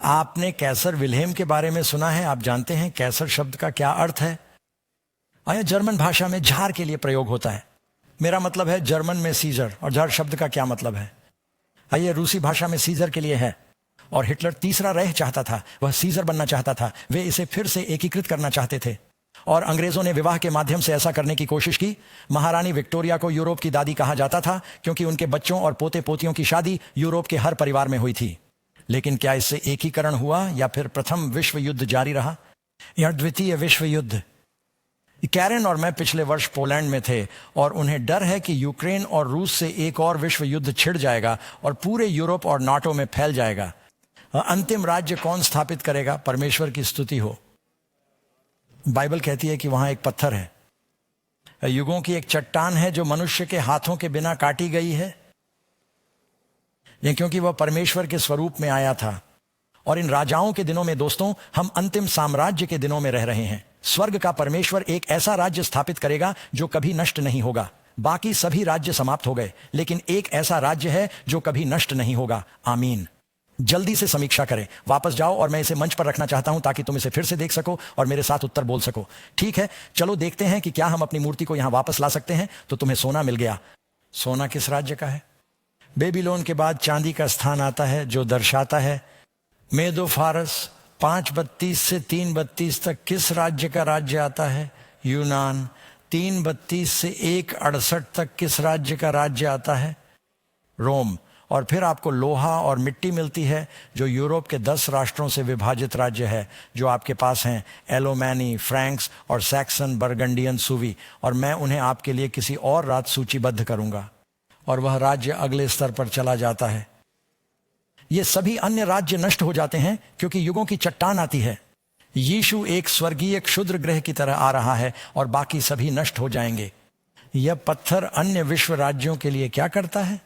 आपने कैसर विल्हेम के बारे में सुना है? आप जानते हैं कैसर शब्द का क्या अर्थ है? आया जर्मन भाषा में झार के लिए प्रयोग होता है। मेरा मतलब है जर्मन में सीजर, और झार शब्द का क्या मतलब है? आइए, रूसी भाषा में सीजर के लिए है। और हिटलर तीसरा रेह चाहता था, वह सीजर बनना चाहता था। वे इसे फिर से एकीकृत करना चाहते थे, और अंग्रेजों ने विवाह के माध्यम से ऐसा करने की कोशिश की। महारानी विक्टोरिया को यूरोप की दादी कहा जाता था, क्योंकि उनके बच्चों और पोते पोतियों की शादी यूरोप के हर परिवार में हुई थी। लेकिन क्या इससे एकीकरण हुआ, या फिर प्रथम विश्व युद्ध जारी रहा, या द्वितीय विश्व युद्ध? कैरन और मैं पिछले वर्ष पोलैंड में थे, और उन्हें डर है कि यूक्रेन और रूस से एक और विश्व युद्ध छिड़ जाएगा और पूरे यूरोप और नाटो में फैल जाएगा। अंतिम राज्य कौन स्थापित करेगा? परमेश्वर की स्तुति हो। बाइबल कहती है कि वहां एक पत्थर है, युगों की एक चट्टान है, जो मनुष्य के हाथों के बिना काटी गई है। यह क्योंकि वह परमेश्वर के स्वरूप में आया था। और इन राजाओं के दिनों में दोस्तों, हम अंतिम साम्राज्य के दिनों में रह रहे हैं। स्वर्ग का परमेश्वर एक ऐसा राज्य स्थापित करेगा जो कभी नष्ट नहीं होगा। बाकी सभी राज्य समाप्त हो गए, लेकिन एक ऐसा राज्य है जो कभी नष्ट नहीं होगा। आमीन। जल्दी से समीक्षा करें, वापस जाओ और मैं इसे मंच पर रखना चाहता हूं ताकि तुम इसे फिर से देख सको और मेरे साथ उत्तर बोल सको। ठीक है, चलो देखते हैं कि क्या हम अपनी मूर्ति को यहां वापस ला सकते हैं। तो तुम्हें सोना मिल गया। सोना किस राज्य का है? बेबीलोन के बाद चांदी का स्थान आता है जो दर्शाता है मेदो फारस। 532 से 332 तक किस राज्य का राज्य आता है? यूनान। 332 से 168 तक किस राज्य का राज्य आता है? रोम। और फिर आपको लोहा और मिट्टी मिलती है जो यूरोप के 10 राष्ट्रों से विभाजित राज्य है जो आपके पास हैं, एलोमैनी, फ्रैंक्स और सैक्सन, बर्गंडियन, सुवी। और मैं उन्हें आपके लिए किसी और रात सूचीबद्ध करूंगा और वह राज्य अगले स्तर पर चला जाता है। ये सभी अन्य राज्य नष्ट हो जाते हैं क्योंकि युगों की चट्टान आती है। यीशु एक स्वर्गीय क्षुद्र ग्रह की तरह आ रहा है और बाकी सभी नष्ट हो जाएंगे। यह पत्थर अन्य विश्व राज्यों के लिए क्या करता है?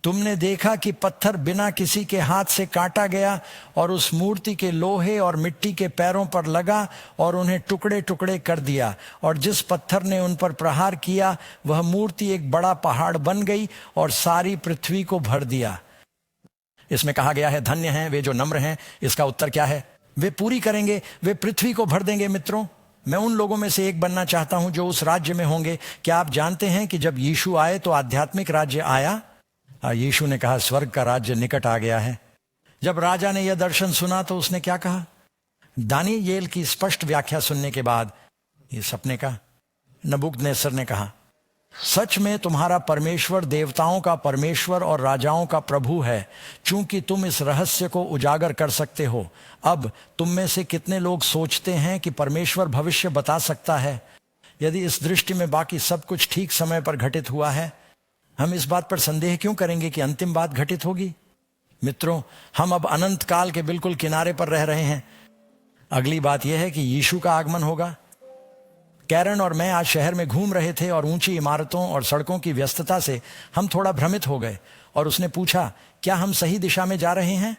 तुमने देखा कि पत्थर बिना किसी के हाथ से काटा गया और उस मूर्ति के लोहे और मिट्टी के पैरों पर लगा और उन्हें टुकड़े टुकड़े कर दिया। और जिस पत्थर ने उन पर प्रहार किया वह मूर्ति एक बड़ा पहाड़ बन गई और सारी पृथ्वी को भर दिया। इसमें कहा गया है, धन्य हैं वे जो नम्र हैं। इसका उत्तर क्या है? वे पूरी करेंगे, वे पृथ्वी को भर देंगे। मित्रों, मैं उन लोगों में से एक बनना चाहता हूं जो उस राज्य में होंगे। क्या आप जानते हैं कि जब यीशु आए तो आध्यात्मिक राज्य आया? यीशु ने कहा, स्वर्ग का राज्य निकट आ गया है। जब राजा ने यह दर्शन सुना तो उसने क्या कहा? दानियेल की स्पष्ट व्याख्या सुनने के बाद ये सपने का नबूकदनेस्सर ने कहा, सच में तुम्हारा परमेश्वर देवताओं का परमेश्वर और राजाओं का प्रभु है, चूंकि तुम इस रहस्य को उजागर कर सकते हो। अब तुम में से कितने लोग सोचते हैं कि परमेश्वर भविष्य बता सकता है? यदि इस दृष्टि में बाकी सब कुछ ठीक समय पर घटित हुआ है, हम इस बात पर संदेह क्यों करेंगे कि अंतिम बात घटित होगी? मित्रों, हम अब अनंत काल के बिल्कुल किनारे पर रह रहे हैं। अगली बात यह है कि यीशु का आगमन होगा। कैरन और मैं आज शहर में घूम रहे थे और ऊंची इमारतों और सड़कों की व्यस्तता से हम थोड़ा भ्रमित हो गए। और उसने पूछा, क्या हम सही दिशा में जा रहे हैं?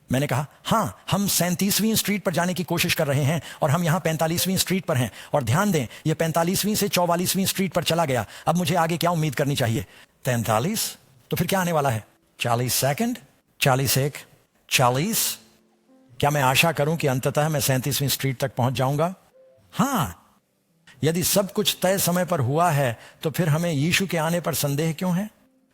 मैंने कहा, हाँ, हम 37वीं स्ट्रीट पर जाने की कोशिश कर रहे हैं और हम यहाँ 45वीं स्ट्रीट पर हैं। और ध्यान दें, यह 45वीं से 44वीं स्ट्रीट पर चला गया। अब मुझे आगे क्या उम्मीद करनी चाहिए? 43? तो फिर क्या आने वाला है? 40 सेकंड, 41, 40? क्या मैं आशा करूं कि अंततः मैं 37वीं स्ट्रीट तक पहुंच जाऊंगा? हाँ। यदि सब कुछ तय समय पर हुआ है तो फिर हमें यीशु के आने पर संदेह क्यों है?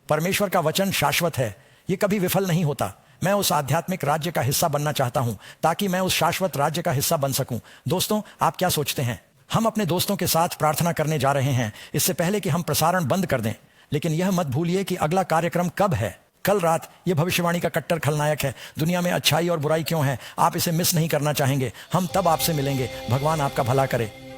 परमेश्वर का वचन शाश्वत है, यह कभी विफल नहीं होता। मैं उस आध्यात्मिक राज्य का हिस्सा बनना चाहता हूं ताकि मैं उस शाश्वत राज्य का हिस्सा बन सकूं। दोस्तों, आप क्या सोचते हैं? हम अपने दोस्तों के साथ प्रार्थना करने जा रहे हैं इससे पहले कि हम प्रसारण बंद कर दें। लेकिन यह मत भूलिए कि अगला कार्यक्रम कब है। कल रात। यह भविष्यवाणी का कट्टर खलनायक है। दुनिया में अच्छाई और बुराई क्यों है, आप इसे मिस नहीं करना चाहेंगे। हम तब आपसे मिलेंगे। भगवान आपका भला करे।